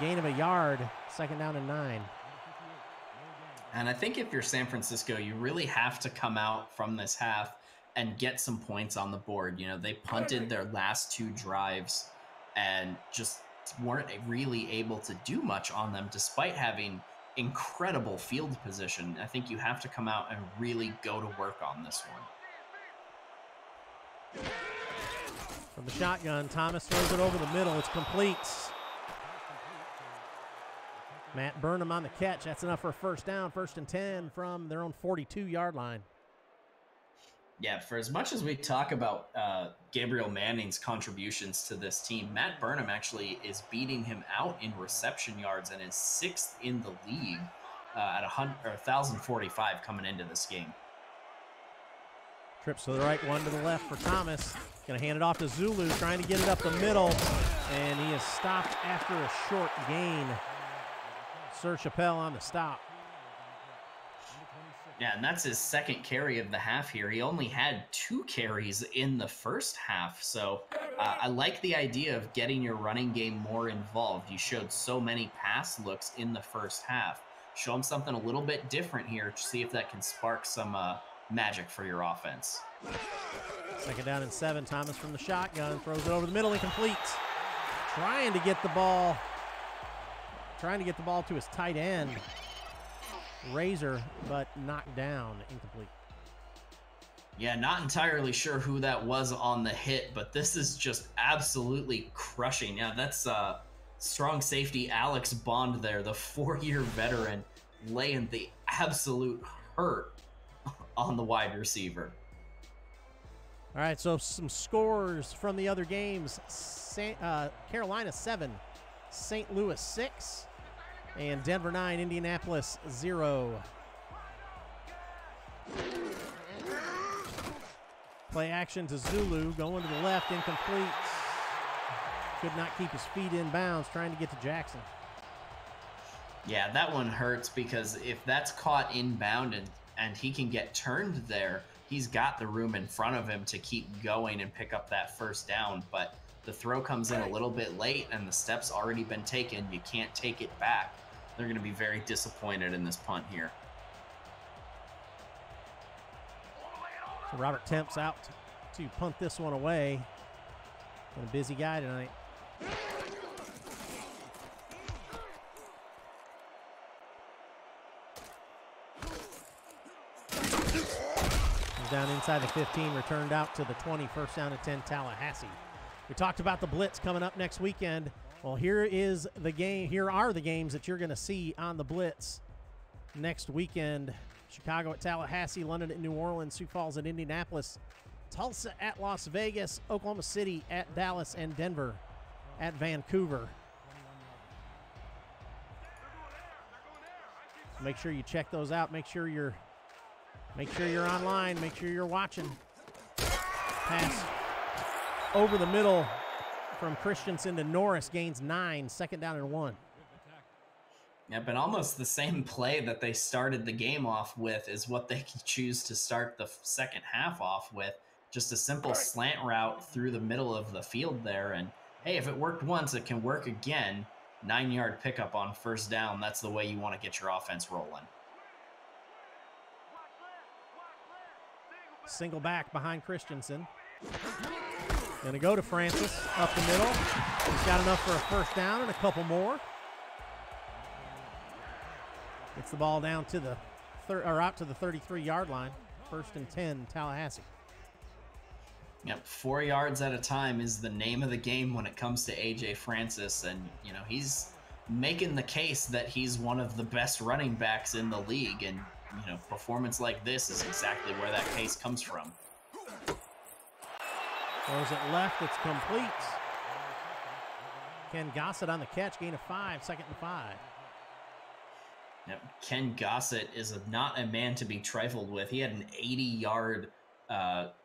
Gain of a yard, second down and 9. And I think if you're San Francisco, you really have to come out from this half and get some points on the board. They punted their last 2 drives and just weren't really able to do much on them despite having incredible field position. I think you have to come out and really go to work on this one. From the shotgun, Thomas throws it over the middle. It's complete. Matt Burnham on the catch. That's enough for a first down, first and 10 from their own 42-yard line. Yeah, for as much as we talk about Gabriel Manning's contributions to this team, Matt Burnham actually is beating him out in reception yards and is 6th in the league at 1,045 coming into this game. Trips to the right, one to the left for Thomas. Going to hand it off to Zulu, trying to get it up the middle, and he is stopped after a short gain. Sir Chappelle on the stop. Yeah, and that's his second carry of the half here. He only had 2 carries in the first half, so I like the idea of getting your running game more involved. You showed so many pass looks in the first half. Show him something a little bit different here to see if that can spark some magic for your offense. Second down and 7. Thomas from the shotgun throws it over the middle, incomplete. Trying to get the ball to his tight end, Razor, but knocked down, incomplete. Yeah, not entirely sure who that was on the hit, but this is just absolutely crushing. Yeah, that's strong safety Alex Bond there, the 4-year veteran, laying the absolute hurt on the wide receiver. All right, so some scores from the other games. Carolina 7, St. Louis 6, and Denver 9, Indianapolis 0. Play action to Zulu, going to the left, incomplete. Could not keep his feet in bounds, trying to get to Jackson. Yeah, that one hurts because if that's caught inbound and he can get turned there, he's got the room in front of him to keep going and pick up that first down. But the throw comes in a little bit late and the step's already been taken, you can't take it back. They're going to be very disappointed in this punt here. So Robert Temp's out to punt this one away. Been a busy guy tonight. Down inside the 15, returned out to the 20, first down and 10, Tallahassee. We talked about the blitz coming up next weekend. Well, here is the game. Here are the games that you're going to see on the blitz next weekend. Chicago at Tallahassee, London at New Orleans, Sioux Falls at Indianapolis, Tulsa at Las Vegas, Oklahoma City at Dallas, and Denver at Vancouver. So make sure you check those out. Make sure you're online. Make sure you're watching. Pass over the middle from Christensen to Norris, gains 9, second down and 1. Yeah, but almost the same play that they started the game off with is what they can choose to start the second half off with. Just a simple slant route through the middle of the field there. And hey, if it worked once, it can work again. 9-yard pickup on first down. That's the way you want to get your offense rolling. Single back behind Christensen. Going to go to Francis up the middle. He's got enough for a first down and a couple more. Gets the ball down to the out to the 33-yard line. First and 10, Tallahassee. Yep, 4 yards at a time is the name of the game when it comes to A.J. Francis. And, you know, he's making the case that he's one of the best running backs in the league. And, you know, performance like this is exactly where that case comes from. Throws it left, it's complete. Ken Gossett on the catch, gain of 5, second and 5. Yep. Ken Gossett is not a man to be trifled with. He had an 80-yard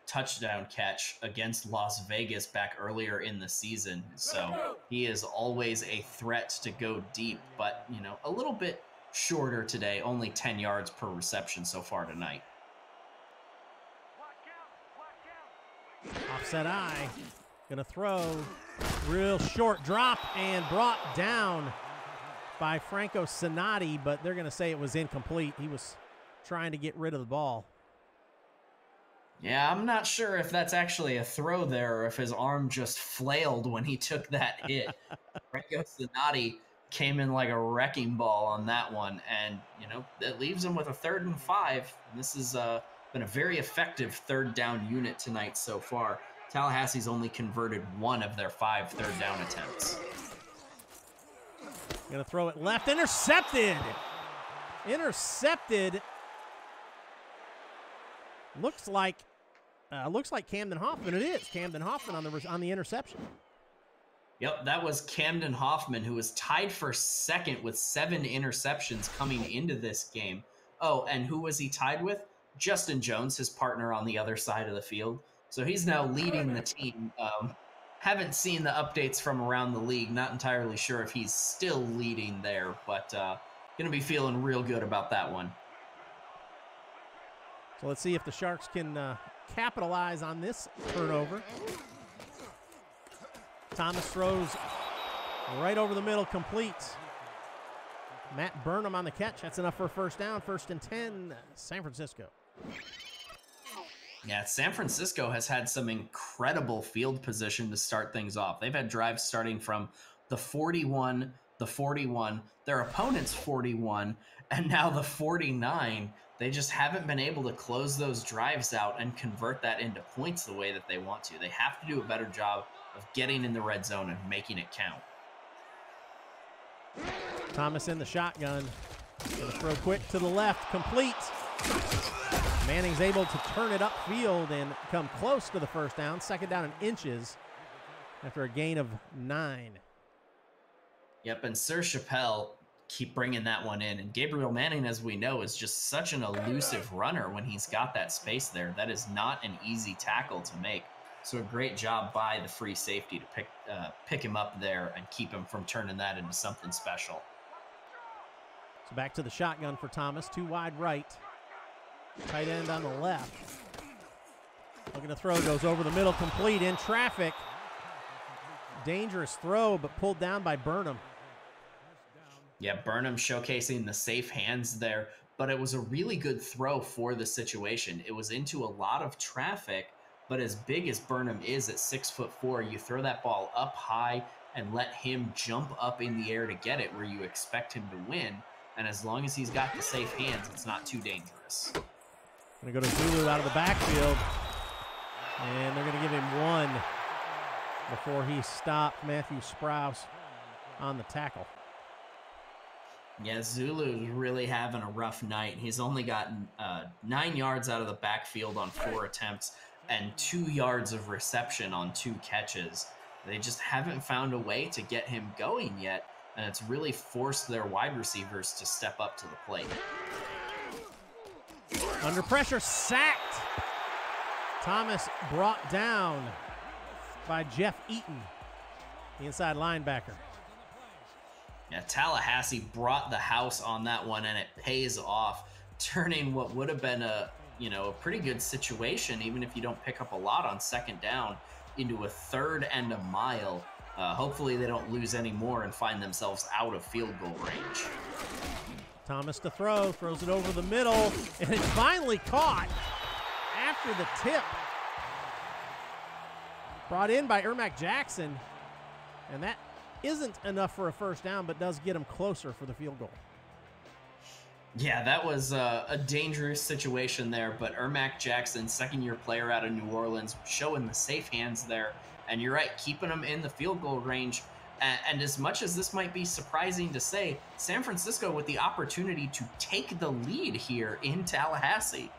touchdown catch against Las Vegas back earlier in the season. So he is always a threat to go deep, but, you know, a little bit shorter today, only 10 yards per reception so far tonight. Offset eye, gonna throw, real short drop and brought down by Franco Sinati, but they're gonna say it was incomplete. He was trying to get rid of the ball. Yeah, I'm not sure if that's actually a throw there or if his arm just flailed when he took that hit. Franco Sinati came in like a wrecking ball on that one, and, you know, it leaves him with a 3rd and 5. This has been a very effective third down unit tonight so far. Tallahassee's only converted 1 of their 5 third down attempts. Gonna throw it left, intercepted. Intercepted. Looks like Camden Hoffman. It is Camden Hoffman on the interception. Yep, that was Camden Hoffman, who was tied for second with 7 interceptions coming into this game. Oh, and who was he tied with? Justin Jones, his partner on the other side of the field. So he's now leading the team. Haven't seen the updates from around the league. Not entirely sure if he's still leading there, but going to be feeling real good about that one. So let's see if the Sharks can capitalize on this turnover. Thomas throws right over the middle, complete. Matt Burnham on the catch. That's enough for a first down. First and 10, San Francisco. Yeah, San Francisco has had some incredible field position to start things off. They've had drives starting from the 41, the 41, their opponent's 41, and now the 49. They just haven't been able to close those drives out and convert that into points the way that they want to. They have to do a better job of getting in the red zone and making it count. Thomas in the shotgun. Gonna throw quick to the left, complete. Manning's able to turn it upfield and come close to the first down. Second down in inches after a gain of 9. Yep, and Sir Chappelle keep bringing that one in. And Gabriel Manning, as we know, is just such an elusive runner when he's got that space there. That is not an easy tackle to make. So a great job by the free safety to pick him up there and keep him from turning that into something special. So back to the shotgun for Thomas. 2 wide right. Tight end on the left. Looking to throw, goes over the middle, complete in traffic. dangerous throw, but pulled down by Burnham. Yeah, Burnham showcasing the safe hands there, but it was a really good throw for the situation. It was into a lot of traffic, but as big as Burnham is at 6'4", you throw that ball up high and let him jump up in the air to get it where you expect him to win. And as long as he's got the safe hands, it's not too dangerous. Going to go to Zulu out of the backfield. And they're going to give him 1 before he stopped Matthew Sprouse on the tackle. Yeah, Zulu's really having a rough night. He's only gotten 9 yards out of the backfield on 4 attempts and 2 yards of reception on 2 catches. They just haven't found a way to get him going yet, and it's really forced their wide receivers to step up to the plate. Under pressure, sacked. Thomas brought down by Jeff Eaton, the inside linebacker. Yeah, Tallahassee brought the house on that one, and it pays off, turning what would have been a pretty good situation, even if you don't pick up a lot on second down, into a 3rd and a mile. Hopefully they don't lose any more and find themselves out of field goal range. Thomas to throw, throws it over the middle, and it's finally caught after the tip. Brought in by Ermac Jackson, and that isn't enough for a first down, but does get him closer for the field goal. Yeah, that was a dangerous situation there, but Ermac Jackson, 2nd-year player out of New Orleans, showing the safe hands there. And you're right, keeping them in the field goal range. And as much as this might be surprising to say, San Francisco with the opportunity to take the lead here in Tallahassee.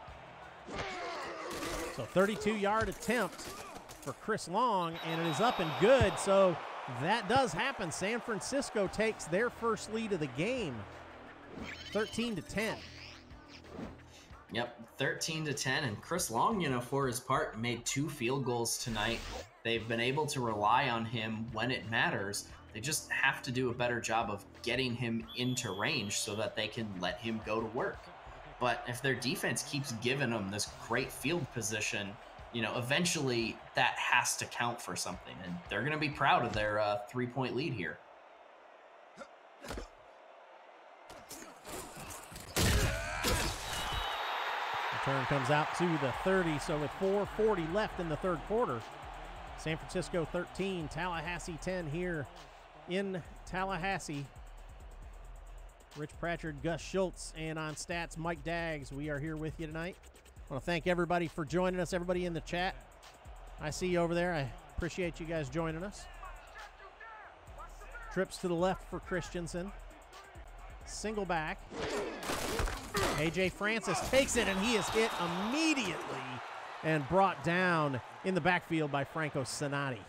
So 32-yard attempt for Chris Long, and it is up and good. So that does happen. San Francisco takes their first lead of the game, 13-10. Yep, 13-10, and Chris Long, for his part, made 2 field goals tonight. They've been able to rely on him when it matters. They just have to do a better job of getting him into range so that they can let him go to work. But if their defense keeps giving them this great field position, eventually that has to count for something, and they're going to be proud of their 3-point lead here. Return comes out to the 30, so with 4:40 left in the 3rd quarter, San Francisco 13, Tallahassee 10 here in Tallahassee. Rich Pratchard, Gus Schultz, and on stats, Mike Daggs. We are here with you tonight. I want to thank everybody for joining us, everybody in the chat. I see you over there. I appreciate you guys joining us. Trips to the left for Christensen. Single back. A.J. Francis takes it, and he is hit immediately and brought down in the backfield by Franco Sonati.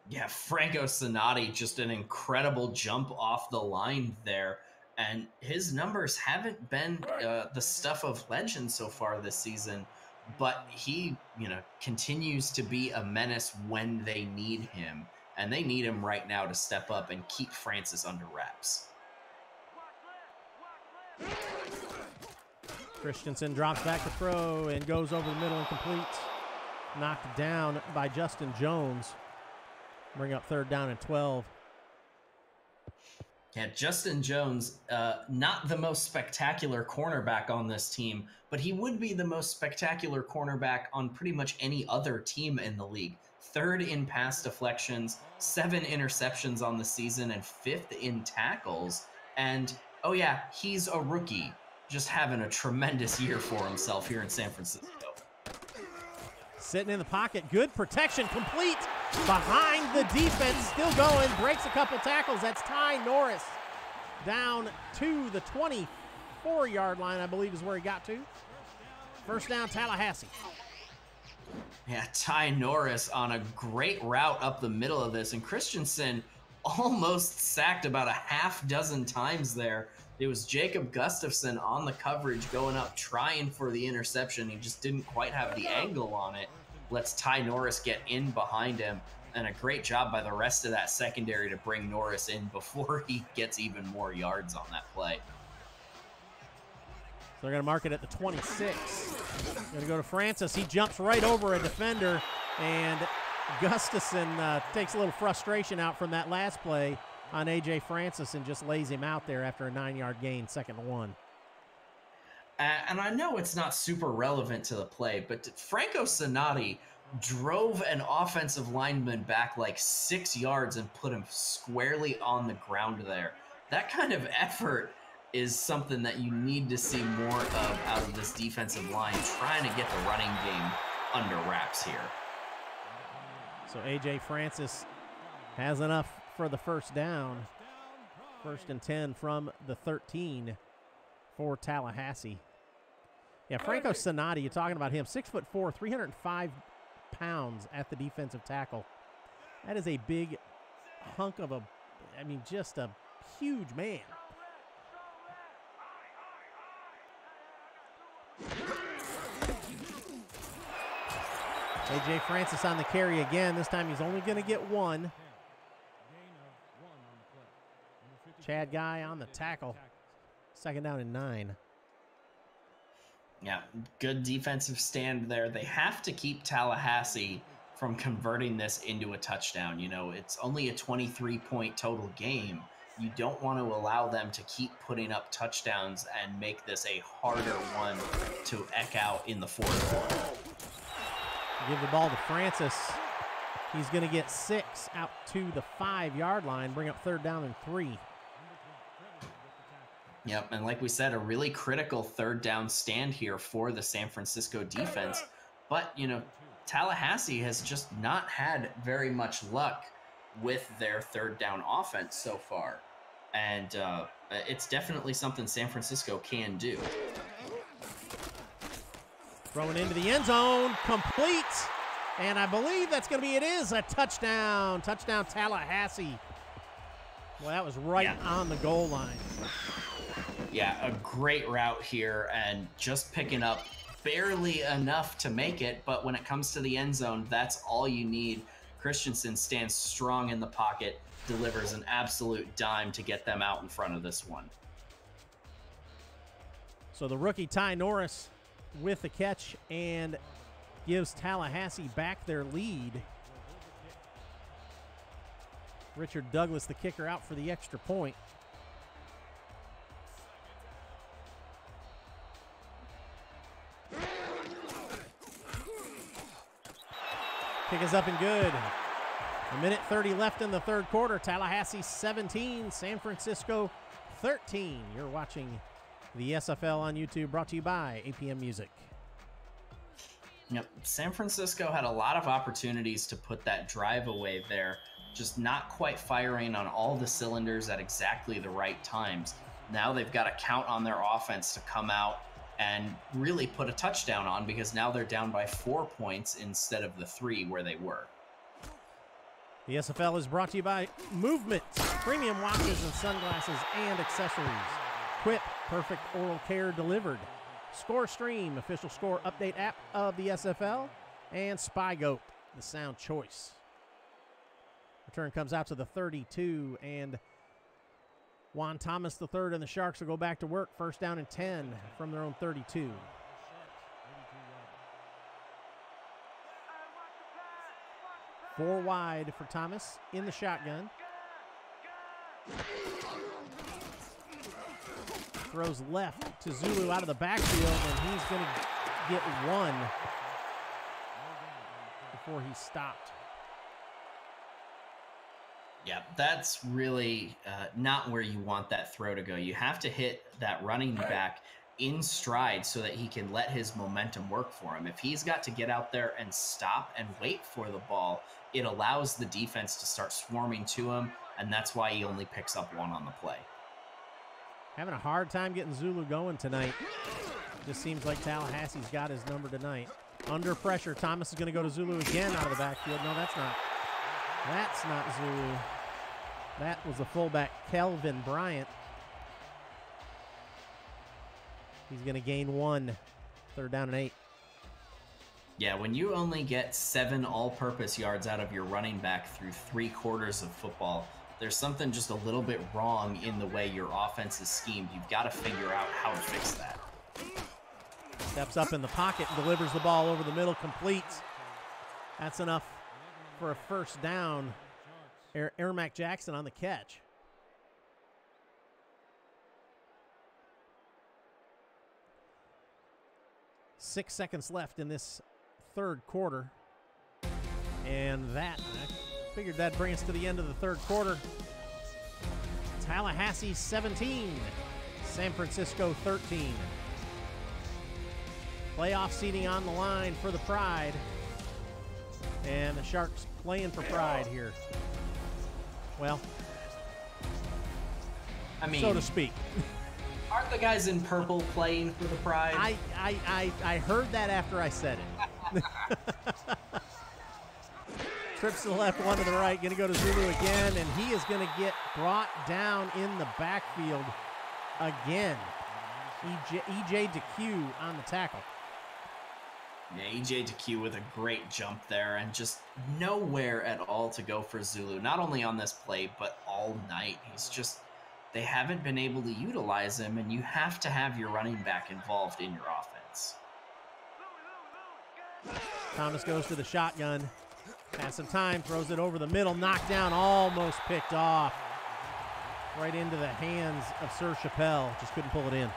Yeah, Franco Sonati, just an incredible jump off the line there. And his numbers haven't been the stuff of legend so far this season, but he, continues to be a menace when they need him. And they need him right now to step up and keep Francis under wraps. Christensen drops back to throw and goes over the middle and completes. Knocked down by Justin Jones. Bring up 3rd down and 12. Yeah, Justin Jones, not the most spectacular cornerback on this team, but he would be the most spectacular cornerback on pretty much any other team in the league. 3rd in pass deflections, 7 interceptions on the season, and 5th in tackles. And, oh yeah, he's a rookie, just having a tremendous year for himself here in San Francisco. Sitting in the pocket, good protection, complete behind the defense, still going, breaks a couple tackles. That's Ty Norris down to the 24-yard line, I believe is where he got to. First down, Tallahassee. Yeah, Ty Norris on a great route up the middle of this, and Christensen almost sacked about a half dozen times there. It was Jacob Gustafson on the coverage going up, trying for the interception. He just didn't quite have the angle on it. Lets Ty Norris get in behind him, and a great job by the rest of that secondary to bring Norris in before he gets even more yards on that play. So they're going to mark it at the 26. Going to go to Francis. He jumps right over a defender, and Gustafson takes a little frustration out from that last play on A.J. Francis and just lays him out there after a 9-yard gain, 2nd and 1. And I know it's not super relevant to the play, but Franco Sonati drove an offensive lineman back like 6 yards and put him squarely on the ground there. That kind of effort is something that you need to see more of out of this defensive line, trying to get the running game under wraps here. So A.J. Francis has enough for the first down. 1st and 10 from the 13 for Tallahassee. Yeah, Franco Sonati, you're talking about him, 6'4", 305 pounds at the defensive tackle. That is a big hunk of just a huge man. A.J. Francis on the carry again. This time he's only going to get 1. Chad Guy on the tackle. 2nd down and 9. Yeah, good defensive stand there. They have to keep Tallahassee from converting this into a touchdown. You know, it's only a 23-point total game. You don't want to allow them to keep putting up touchdowns and make this a harder one to eke out in the 4th quarter. Give the ball to Francis. He's going to get 6 out to the 5-yard line, bring up 3rd down and 3. Yep, and like we said, a really critical 3rd down stand here for the San Francisco defense. But, you know, Tallahassee has just not had very much luck with their 3rd down offense so far. And it's definitely something San Francisco can do. Throwing into the end zone, complete. And I believe that's going to be, it is a touchdown. Touchdown Tallahassee. Well, that was right on the goal line. Yeah, a great route here and just picking up barely enough to make it. But when it comes to the end zone, that's all you need. Christensen stands strong in the pocket, delivers an absolute dime to get them out in front of this one. So the rookie Ty Norris with the catch and gives Tallahassee back their lead. Richard Douglas, the kicker, out for the extra point. Kick is up and good. 1:30 left in the 3rd quarter. Tallahassee 17, San Francisco 13. You're watching the SFL on YouTube, brought to you by APM Music. Yep, San Francisco had a lot of opportunities to put that drive away there, just not quite firing on all the cylinders at exactly the right times. Now they've got to count on their offense to come out and really put a touchdown on, because now they're down by 4 points instead of the 3 where they were. The SFL is brought to you by Movement, premium watches and sunglasses and accessories. Quip, perfect oral care delivered. Score Stream, official score update app of the SFL. And SpyGoat, the sound choice. Return comes out to the 32, and Juan Thomas III and the Sharks will go back to work. 1st down and 10 from their own 32. Four wide for Thomas in the shotgun. Throws left to Zulu out of the backfield, and he's going to get 1 before he stopped. Yeah, that's really not where you want that throw to go. You have to hit that running back in stride so that he can let his momentum work for him. If he's got to get out there and stop and wait for the ball, it allows the defense to start swarming to him, and that's why he only picks up 1 on the play. Having a hard time getting Zulu going tonight. Just seems like Tallahassee's got his number tonight. Under pressure, Thomas is going to go to Zulu again out of the backfield. No, that's not Zulu. That was the fullback, Kelvin Bryant. He's going to gain 1. 3rd down and 8. Yeah, when you only get 7 all-purpose yards out of your running back through 3 quarters of football, there's something just a little bit wrong in the way your offense is schemed. You've got to figure out how to fix that. Steps up in the pocket and delivers the ball over the middle, complete. That's enough for a first down. Ermac Jackson on the catch. Six seconds left in this third quarter. And that, I figured that'd bring us to the end of the third quarter. Tallahassee 17, San Francisco 13. Playoff seeding on the line for the Pride. And the Sharks playing for pride here. Well, I mean, so to speak. Aren't the guys in purple playing for the Pride? I heard that after I said it. Trips to the left, one to the right, going to go to Zulu again, and he is going to get brought down in the backfield again. EJ DeQ on the tackle. Yeah, EJ DeQ with a great jump there and just nowhere at all to go for Zulu. Not only on this play, but all night. He's just, they haven't been able to utilize him, and you have to have your running back involved in your offense. Thomas goes to the shotgun. Has some time, throws it over the middle, knocked down, almost picked off. Right into the hands of Sir Chappelle. Just couldn't pull it in.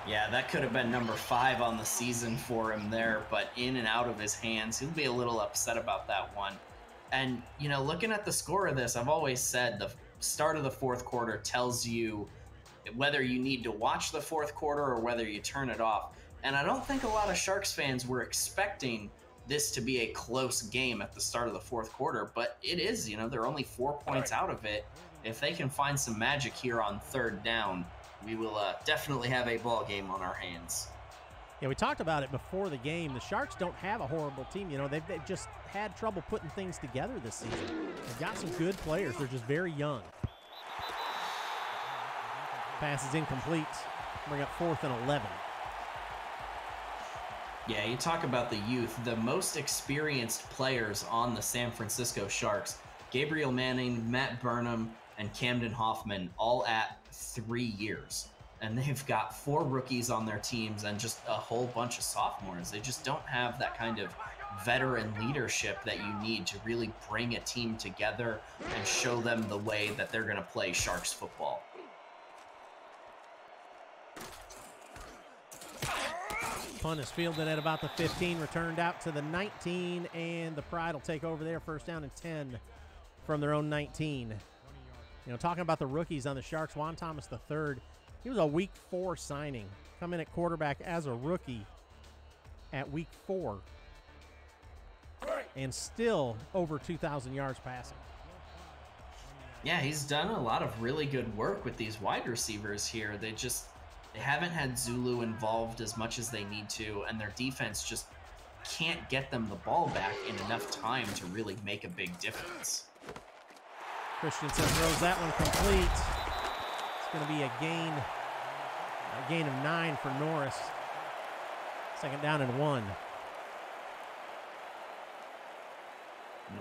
Yeah, that could have been number 5 on the season for him there, but in and out of his hands. He'll be a little upset about that one. And, you know, looking at the score of this, I've always said the start of the fourth quarter tells you whether you need to watch the fourth quarter or whether you turn it off. And I don't think a lot of Sharks fans were expecting this to be a close game at the start of the fourth quarter, but it is. You know, they're only 4 points out of it. If they can find some magic here on third down, we will definitely have a ball game on our hands. Yeah, we talked about it before the game. The Sharks don't have a horrible team. You know, they've just had trouble putting things together this season. They've got some good players. They're just very young. Pass is incomplete. Bring up 4th and 11. Yeah, you talk about the youth. The most experienced players on the San Francisco Sharks, Gabriel Manning, Matt Burnham, and Camden Hoffman, all at 3 years. And they've got 4 rookies on their teams and just a whole bunch of sophomores. They just don't have that kind of veteran leadership that you need to really bring a team together and show them the way that they're going to play Sharks football. Punt is fielded at about the 15, returned out to the 19, and the Pride will take over there. First down and 10 from their own 19. You know, talking about the rookies on the Sharks, Juan Thomas III, he was a week 4 signing. Come in at quarterback as a rookie at week 4. And still over 2,000 yards passing. Yeah, he's done a lot of really good work with these wide receivers here. They haven't had Zulu involved as much as they need to, and their defense just can't get them the ball back in enough time to really make a big difference. Christensen throws that one complete. It's going to be a gain of 9 for Norris. Second down and 1.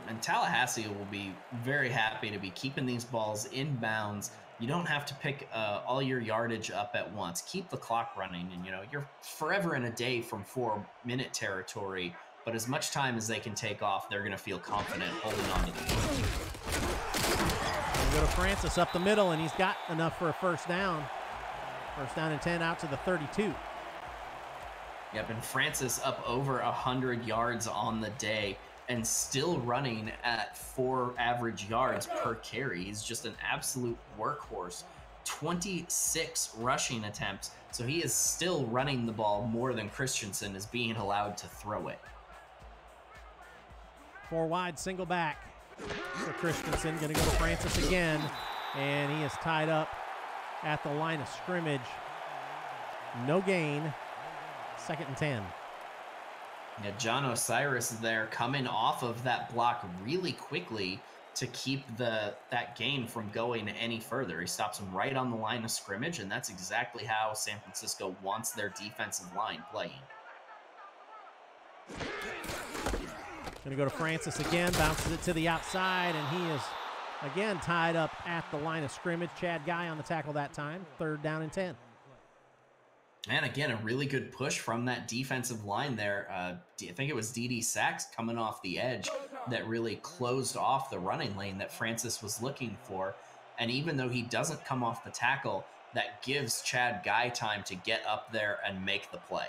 And Tallahassee will be very happy to be keeping these balls in bounds. You don't have to pick all your yardage up at once. Keep the clock running, and you know you're forever and a day from 4-minute territory. But as much time as they can take off, they're going to feel confident holding on to the ball. Go to Francis up the middle, and he's got enough for a first down. First down and 10 out to the 32. Yep, and Francis up over 100 yards on the day and still running at 4 average yards per carry. He's just an absolute workhorse. 26 rushing attempts, so he is still running the ball more than Christensen is being allowed to throw it. 4 wide, single back for Christensen. Going to go to Francis again, and he is tied up at the line of scrimmage. No gain. Second and 10. Yeah, John Osiris is there coming off of that block really quickly to keep that gain from going any further. He stops him right on the line of scrimmage, and that's exactly how San Francisco wants their defensive line playing. Going to go to Francis again, bounces it to the outside, and he is again tied up at the line of scrimmage. Chad Guy on the tackle that time. Third down and 10. And again, a really good push from that defensive line there. I think it was D.D. Sachs coming off the edge, that really closed off the running lane that Francis was looking for. And even though he doesn't come off the tackle, that gives Chad Guy time to get up there and make the play.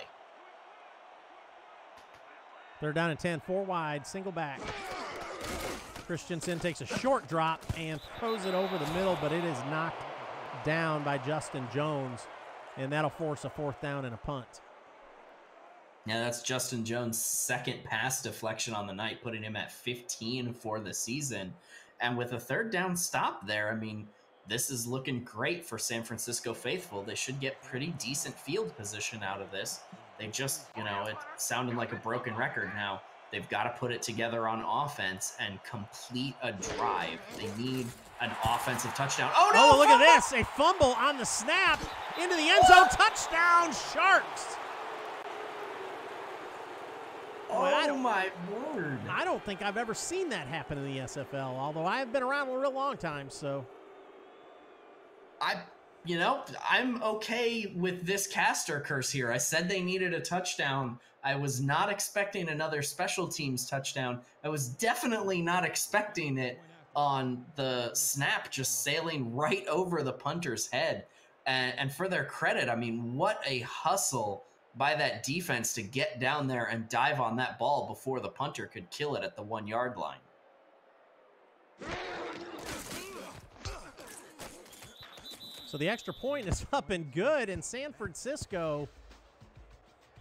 They're down at 10, 4 wide, single back. Christensen takes a short drop and throws it over the middle, but it is knocked down by Justin Jones, and that'll force a 4th down and a punt. Yeah, that's Justin Jones' second pass deflection on the night, putting him at 15 for the season. And with a 3rd down stop there, I mean, this is looking great for San Francisco faithful. They should get pretty decent field position out of this. They just, it sounded like a broken record now. They've got to put it together on offense and complete a drive. They need an offensive touchdown. Oh, no! Oh, look at this. A fumble on the snap into the end zone. Touchdown, Sharks. Oh, my word. I don't think I've ever seen that happen in the SFL, although I've been around a real long time, so. I'm okay with this caster curse here. I said they needed a touchdown. I was not expecting another special teams touchdown. I was definitely not expecting it on the snap, just sailing right over the punter's head. And for their credit, I mean, what a hustle by that defense to get down there and dive on that ball before the punter could kill it at the 1 yard line. So the extra point is up and good, and San Francisco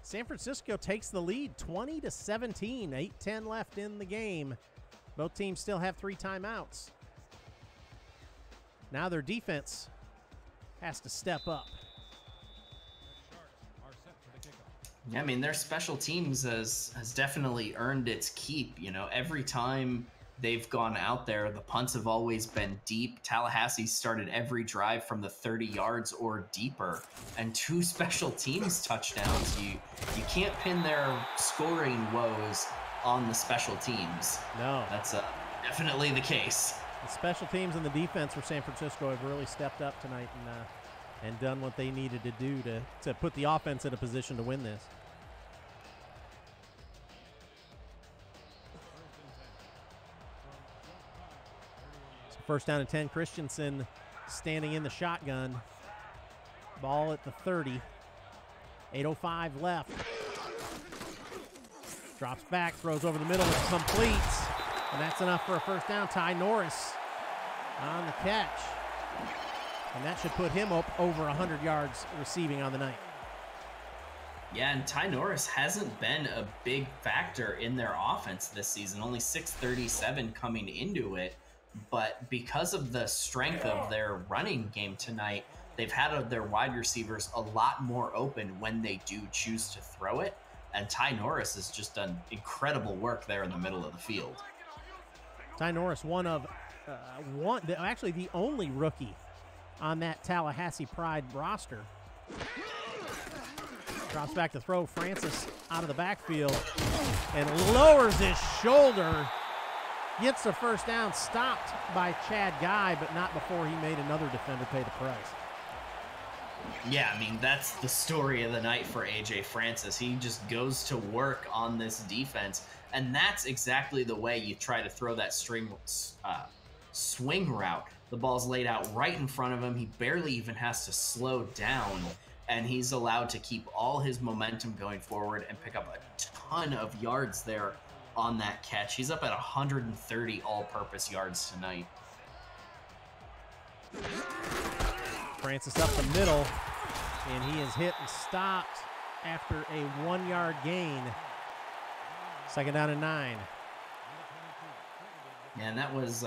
takes the lead 20-17, 8:10 left in the game. Both teams still have 3 timeouts. Now their defense has to step up. Yeah, I mean, their special teams has definitely earned its keep. Every time they've gone out there, the punts have always been deep. Tallahassee started every drive from the 30 yards or deeper, and 2 special teams touchdowns. You can't pin their scoring woes on the special teams. No. That's definitely the case. The special teams and the defense for San Francisco have really stepped up tonight and done what they needed to do to put the offense in a position to win this. First down and 10, Christensen standing in the shotgun. Ball at the 30. 8:05 left. Drops back, throws over the middle, it's complete. And that's enough for a first down. Ty Norris on the catch. And that should put him up over 100 yards receiving on the night. Yeah, and Ty Norris hasn't been a big factor in their offense this season. Only 637 coming into it. But because of the strength of their running game tonight, they've had their wide receivers a lot more open when they do choose to throw it. And Ty Norris has just done incredible work there in the middle of the field. Ty Norris, actually the only rookie on that Tallahassee Pride roster. Drops back to throw. Francis out of the backfield and lowers his shoulder. Gets the first down, stopped by Chad Guy, but not before he made another defender pay the price. Yeah, I mean, that's the story of the night for A.J. Francis. He just goes to work on this defense, and that's exactly the way you try to throw that swing route. The ball's laid out right in front of him. He barely even has to slow down, and he's allowed to keep all his momentum going forward and pick up a ton of yards there on that catch. He's up at 130 all-purpose yards tonight. Francis up the middle, and he is hit and stopped after a 1-yard gain. Second down and 9. And that was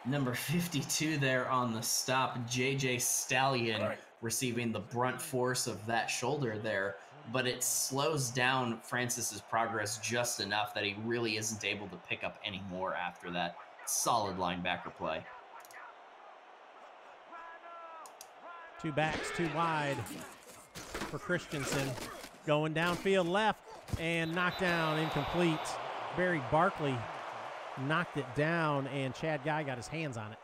number 52 there on the stop. J.J. Stallion receiving the brunt force of that shoulder there. But it slows down Francis's progress just enough that he really isn't able to pick up any more after that solid linebacker play. 2 backs, 2 wide for Christensen. Going downfield left and knocked down, incomplete. Barry Barkley knocked it down, and Chad Guy got his hands on it.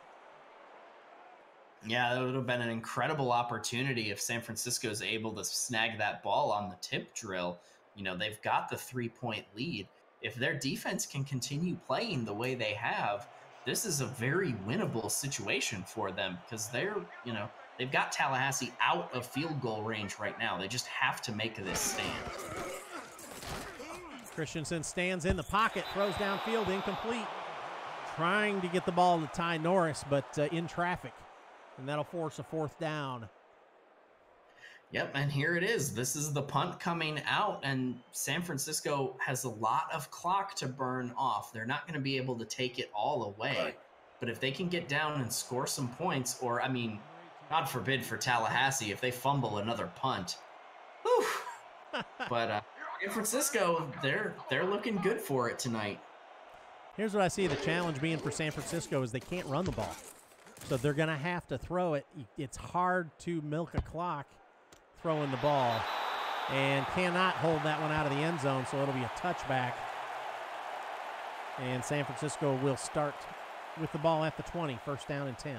Yeah, that would have been an incredible opportunity if San Francisco is able to snag that ball on the tip drill. They've got the 3-point lead. if their defense can continue playing the way they have, this is a very winnable situation for them because they've got Tallahassee out of field goal range right now. They just have to make this stand. Christensen stands in the pocket, throws downfield, incomplete. Trying to get the ball to Ty Norris, but in traffic. And that'll force a 4th down. Yep, and here it is. This is the punt coming out, and San Francisco has a lot of clock to burn off. They're not going to be able to take it all away. But if they can get down and score some points, or, I mean, God forbid for Tallahassee, if they fumble another punt. Whew. But San Francisco, they're looking good for it tonight. Here's what I see the challenge being for San Francisco is they can't run the ball. So they're going to have to throw it. It's hard to milk a clock throwing the ball and cannot hold that one out of the end zone, so it'll be a touchback. And San Francisco will start with the ball at the 20, 1st down and 10.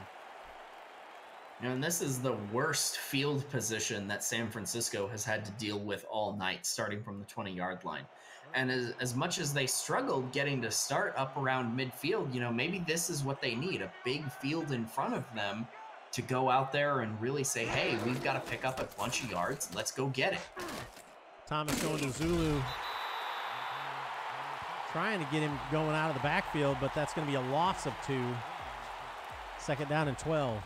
And this is the worst field position that San Francisco has had to deal with all night, starting from the 20-yard line. And as much as they struggled getting to start up around midfield, maybe this is what they need, a big field in front of them to go out there and really say, hey, we've got to pick up a bunch of yards. Let's go get it. Thomas going to Zulu. Trying to get him going out of the backfield, but that's going to be a loss of 2. 2nd down and 12.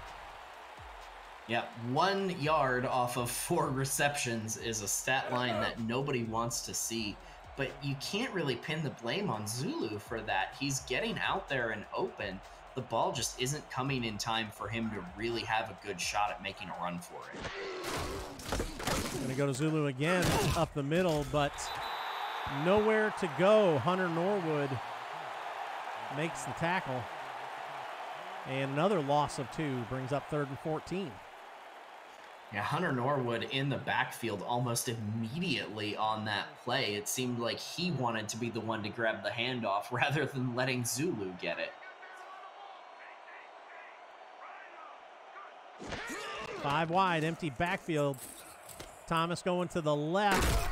Yeah, 1 yard off of 4 receptions is a stat line that nobody wants to see. But you can't really pin the blame on Zulu for that. He's getting out there and open. The ball just isn't coming in time for him to really have a good shot at making a run for it. Going to go to Zulu again up the middle, but nowhere to go. Hunter Norwood makes the tackle. And another loss of 2 brings up 3rd and 14. Yeah, Hunter Norwood in the backfield almost immediately on that play. It seemed like he wanted to be the one to grab the handoff rather than letting Zulu get it. 5 wide, empty backfield. Thomas going to the left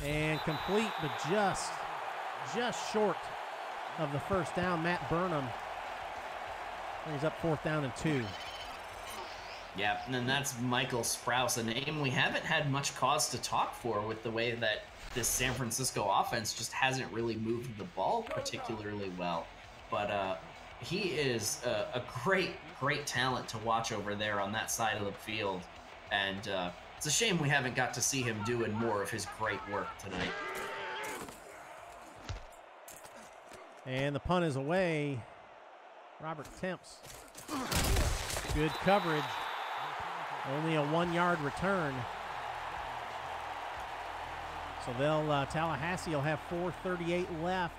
and complete, but just short of the 1st down. Matt Burnham brings up 4th down and 2. Yeah, and then that's Michael Sprouse, a name we haven't had much cause to talk for with the way that this San Francisco offense just hasn't really moved the ball particularly well. But he is a great talent to watch over there on that side of the field. And it's a shame we haven't got to see him doing more of his great work tonight. And the punt is away. Robert Temps. Good coverage. Only a 1-yard return. So Tallahassee will have 4:38 left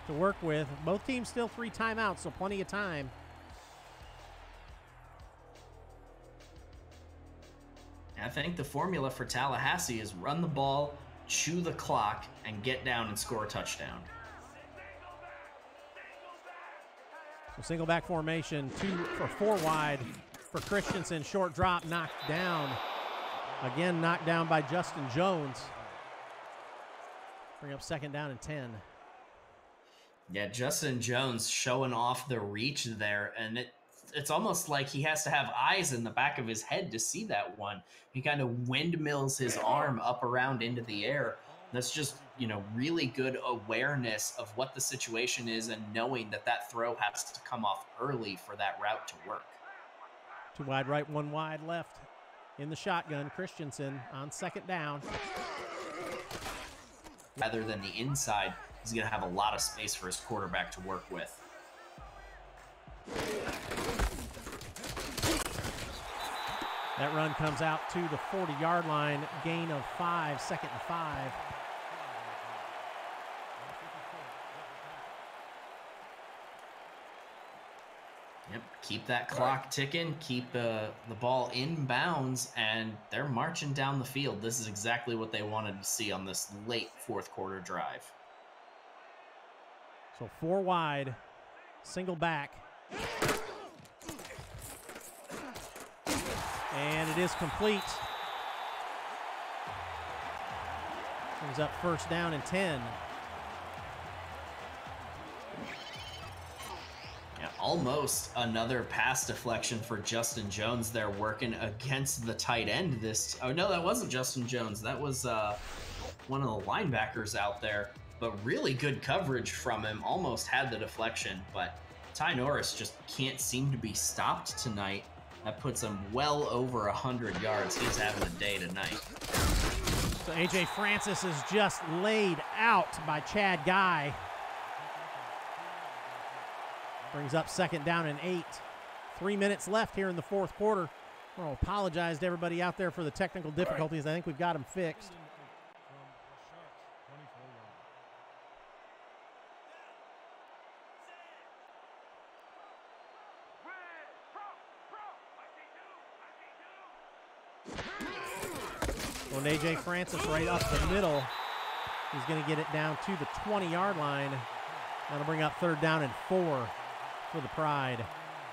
to work with. Both teams still 3 timeouts, so plenty of time. I think the formula for Tallahassee is run the ball, chew the clock, and get down and score a touchdown. So single back formation, 4 wide for Christensen. Short drop, knocked down. Again, knocked down by Justin Jones. Bring up 2nd down and 10. Yeah, Justin Jones showing off the reach there, and it's almost like he has to have eyes in the back of his head to see that one. He kind of windmills his arm up around into the air. That's just, really good awareness of what the situation is and knowing that throw has to come off early for that route to work. 2 wide right, 1 wide left. In the shotgun, Christensen on 2nd down. Rather than the inside, he's going to have a lot of space for his quarterback to work with. That run comes out to the 40-yard line, gain of 5, 2nd and 5. Yep, keep that clock ticking, keep the ball in bounds, and they're marching down the field. This is exactly what they wanted to see on this late 4th quarter drive. So 4 wide, single back. And it is complete. Brings up 1st down and 10. almost another pass deflection for Justin Jones there, working against the tight end this. Oh, no, that wasn't Justin Jones. That was one of the linebackers out there. But really good coverage from him. Almost had the deflection, but Ty Norris just can't seem to be stopped tonight. That puts him well over 100 yards. He's having a day tonight. So A.J. Francis is just laid out by Chad Guy. Brings up 2nd down and 8. 3 minutes left here in the 4th quarter. I'll apologize to everybody out there for the technical difficulties. I think we've got them fixed. Well, A.J. Francis right up the middle. He's going to get it down to the 20-yard line. That'll bring up 3rd down and 4 for the Pride.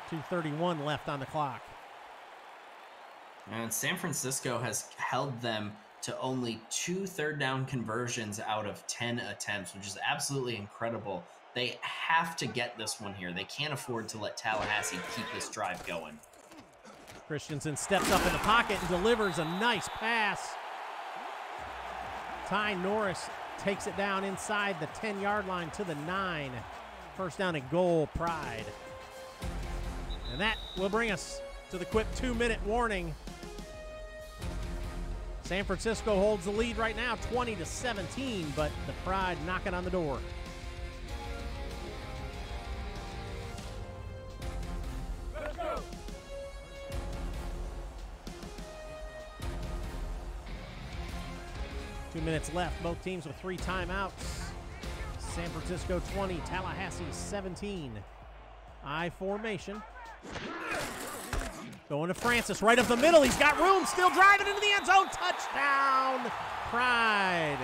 2:31 left on the clock. And San Francisco has held them to only 2 third-down conversions out of 10 attempts, which is absolutely incredible. They have to get this one here. They can't afford to let Tallahassee keep this drive going. Christensen steps up in the pocket and delivers a nice pass. Ty Norris takes it down inside the 10-yard line to the 9. 1st down and goal, Pride. And that will bring us to the quick 2-minute warning. San Francisco holds the lead right now, 20-17, but the Pride knocking on the door. Let's go. 2 minutes left, both teams with 3 timeouts. San Francisco 20, Tallahassee 17. I formation. Going to Francis, right up the middle. He's got room, still driving into the end zone. Touchdown, Pride.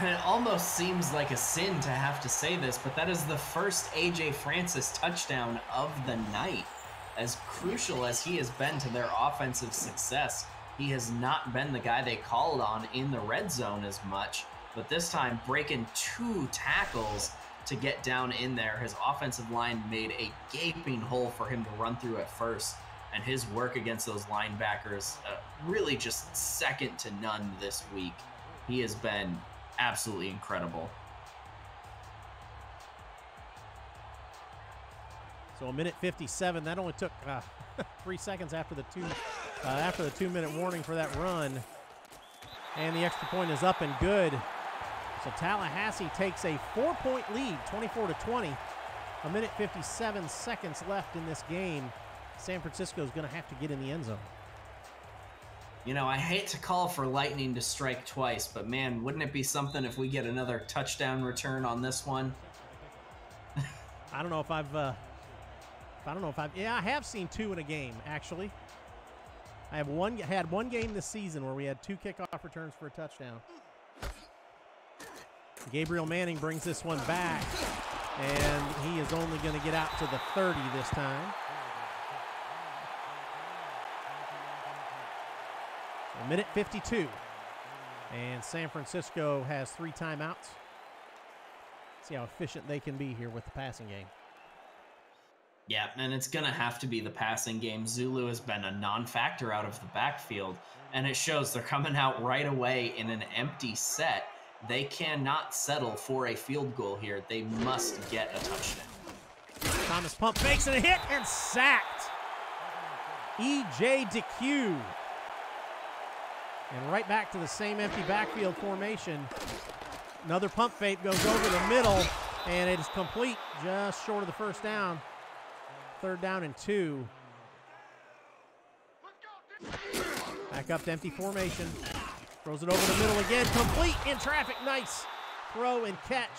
It almost seems like a sin to have to say this, but that is the first A.J. Francis touchdown of the night. As crucial as he has been to their offensive success, he has not been the guy they called on in the red zone as much, but this time breaking 2 tackles to get down in there. His offensive line made a gaping hole for him to run through at first, and his work against those linebackers really just second to none this week. He has been absolutely incredible. So 1:57. That only took 3 seconds after the 2-minute warning for that run, and the extra point is up and good. So Tallahassee takes a 4-point lead, 24-20. 1:57 seconds left in this game. San Francisco is going to have to get in the end zone. You know, I hate to call for lightning to strike twice, but man, wouldn't it be something if we get another touchdown return on this one? I don't know if I've yeah, I have seen 2 in a game, actually. I have had one game this season where we had 2 kickoff returns for a touchdown. Gabriel Manning brings this one back, and he is only going to get out to the 30 this time. 1:52, and San Francisco has 3 timeouts. See how efficient they can be here with the passing game. Yeah, and it's going to have to be the passing game. Zulu has been a non-factor out of the backfield, and it shows. They're coming out right away in an empty set. They cannot settle for a field goal here. They must get a touchdown. Thomas pump fakes and a hit and sacked. E.J. DeQ. And right back to the same empty backfield formation. Another pump fake goes over the middle, and it is complete, just short of the 1st down. 3rd down and 2. Back up to empty formation. Throws it over the middle again. Complete in traffic. Nice throw and catch.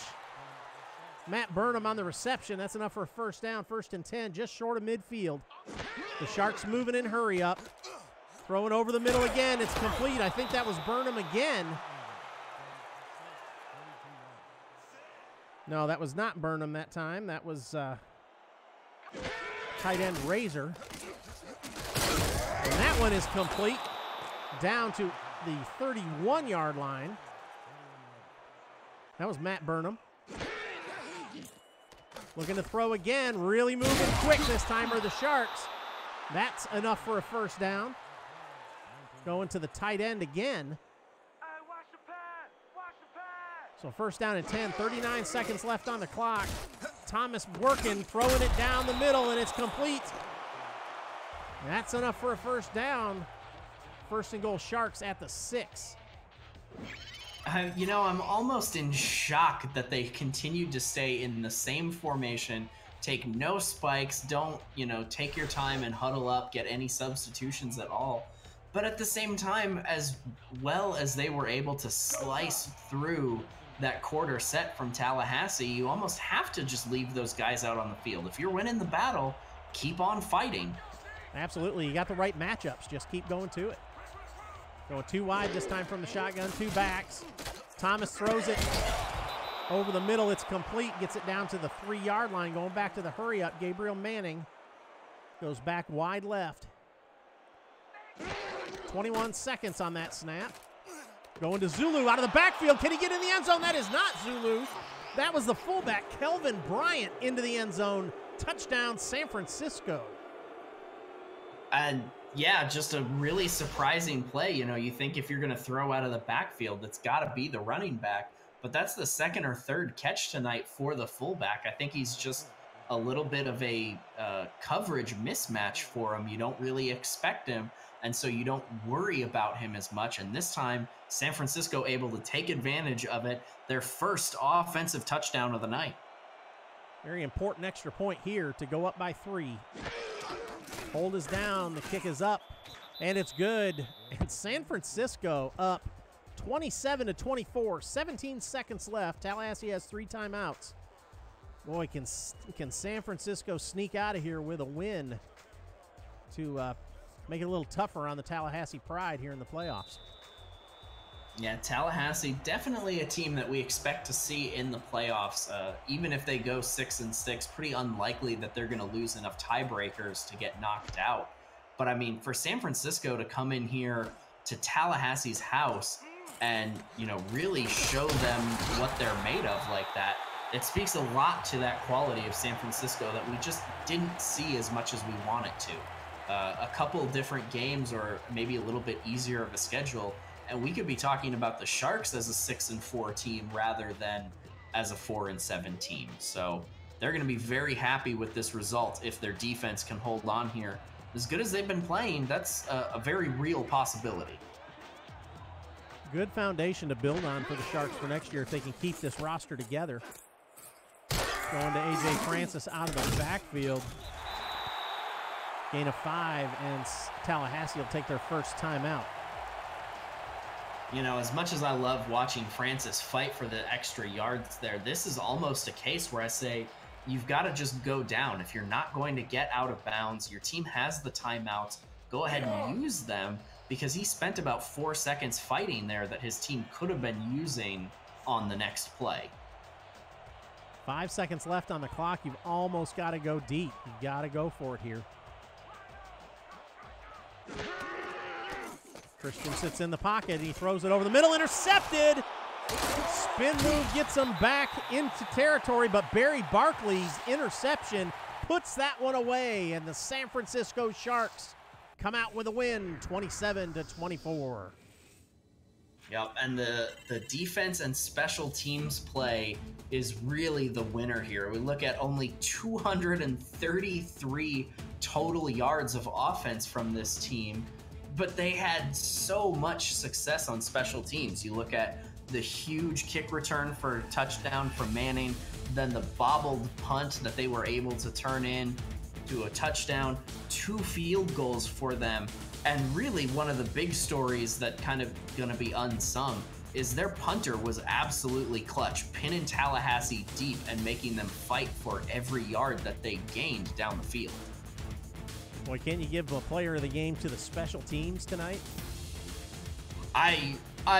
Matt Burnham on the reception. That's enough for a 1st down. 1st and 10, just short of midfield. The Sharks moving in hurry up. Throwing over the middle again. It's complete. I think that was Burnham again. No, that was not Burnham that time. That was tight end Razor. And that one is complete. Down to the 31-yard line. That was Matt Burnham. Looking to throw again. Really moving quick this time are the Sharks. That's enough for a first down. Going to the tight end again. So first down and 10, 39 seconds left on the clock. Thomas working, throwing it down the middle, and it's complete. That's enough for a first down. First and goal, Sharks at the 6. You know, I'm almost in shock that they continued to stay in the same formation, take no spikes, don't, you know, take your time and huddle up, get any substitutions at all. But at the same time, as well as they were able to slice through that quarter set from Tallahassee, you almost have to just leave those guys out on the field. If you're winning the battle, keep on fighting. Absolutely. You got the right matchups. Just keep going to it. Going 2 wide this time from the shotgun, 2 backs. Thomas throws it over the middle. It's complete. Gets it down to the 3-yard line. Going back to the hurry up. Gabriel Manning goes back wide left. 21 seconds on that snap. Going to Zulu out of the backfield. Can he get in the end zone? That is not Zulu. That was the fullback, Kelvin Bryant, into the end zone. Touchdown, San Francisco. And yeah, just a really surprising play. You know, you think if you're going to throw out of the backfield, it's got to be the running back. But that's the second or third catch tonight for the fullback. I think he's just a little bit of a coverage mismatch for him. You don't really expect him, and so you don't worry about him as much. And this time, San Francisco able to take advantage of it. Their first offensive touchdown of the night. Very important extra point here to go up by 3. Hold is down, the kick is up, and it's good. And San Francisco up 27-24, 17 seconds left. Tallahassee has 3 timeouts. Boy, can San Francisco sneak out of here with a win to make it a little tougher on the Tallahassee Pride here in the playoffs. Yeah, Tallahassee, definitely a team that we expect to see in the playoffs. Even if they go 6-6, pretty unlikely that they're going to lose enough tiebreakers to get knocked out. But I mean, for San Francisco to come in here to Tallahassee's house and, you know, really show them what they're made of like that, it speaks a lot to that quality of San Francisco that we just didn't see as much as we wanted to. A couple different games, or maybe a little bit easier of a schedule, and we could be talking about the Sharks as a 6-4 team rather than as a 4-7 team. So they're going to be very happy with this result if their defense can hold on here. As good as they've been playing, that's a very real possibility. Good foundation to build on for the Sharks for next year if they can keep this roster together. Going to A.J. Francis out of the backfield. Gain of 5, and Tallahassee will take their first timeout. You know, as much as I love watching Francis fight for the extra yards there, this is almost a case where I say you've got to just go down. If you're not going to get out of bounds, your team has the timeouts, go ahead and use them, because he spent about 4 seconds fighting there that his team could have been using on the next play. 5 seconds left on the clock. You've almost got to go deep. You've got to go for it here. Christian sits in the pocket, and he throws it over the middle. Intercepted! Spin move gets him back into territory, but Barry Barkley's interception puts that one away, and the San Francisco Sharks come out with a win, 27-24. Yep, and the defense and special teams play is really the winner here. We look at only 233 total yards of offense from this team, but they had so much success on special teams. You look at the huge kick return for a touchdown from Manning, then the bobbled punt that they were able to turn in to a touchdown, 2 field goals for them. And really one of the big stories that kind of going to be unsung is their punter was absolutely clutch, pinning Tallahassee deep and making them fight for every yard that they gained down the field. Boy, can't you give a player of the game to the special teams tonight? I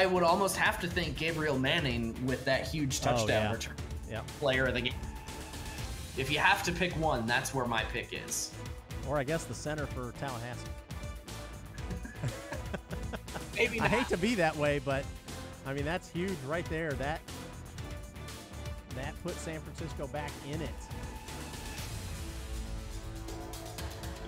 would almost have to think Gabriel Manning with that huge touchdown return. Yep. Player of the game. If you have to pick one, that's where my pick is. Or I guess the center for Tallahassee. Maybe I hate to be that way, but I mean, that's huge right there. That put San Francisco back in it.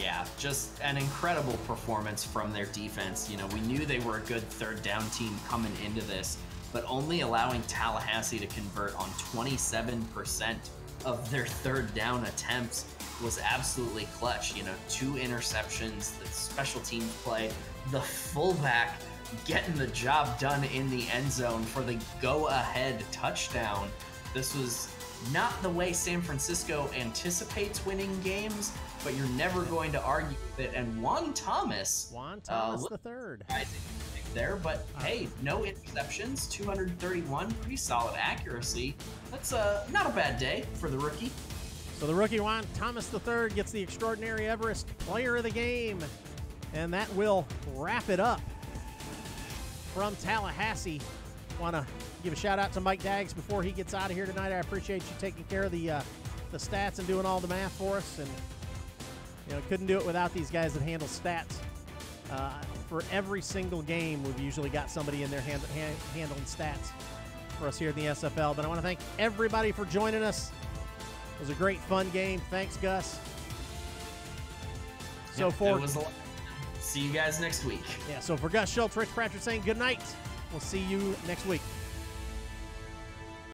Yeah, just an incredible performance from their defense. You know, we knew they were a good third down team coming into this, but only allowing Tallahassee to convert on 27% of their third down attempts was absolutely clutch. You know, 2 interceptions, the special teams play, the fullback getting the job done in the end zone for the go-ahead touchdown. This was not the way San Francisco anticipates winning games, but you're never going to argue with it. And Juan Thomas the third there, but hey, no interceptions, 231, pretty solid accuracy. That's not a bad day for the rookie. So the rookie Juan Thomas III gets the Extraordinary Everest Player of the Game, and that will wrap it up from Tallahassee. Want to give a shout out to Mike Daggs before he gets out of here tonight. I appreciate you taking care of the stats and doing all the math for us, and you know, couldn't do it without these guys that handle stats. For every single game, we've usually got somebody in there handling stats for us here in the SFL. But I want to thank everybody for joining us. It was a great, fun game. Thanks, Gus. So see you guys next week. Yeah, so for Gus Schultz, Rich Pratchett saying good night. We'll see you next week.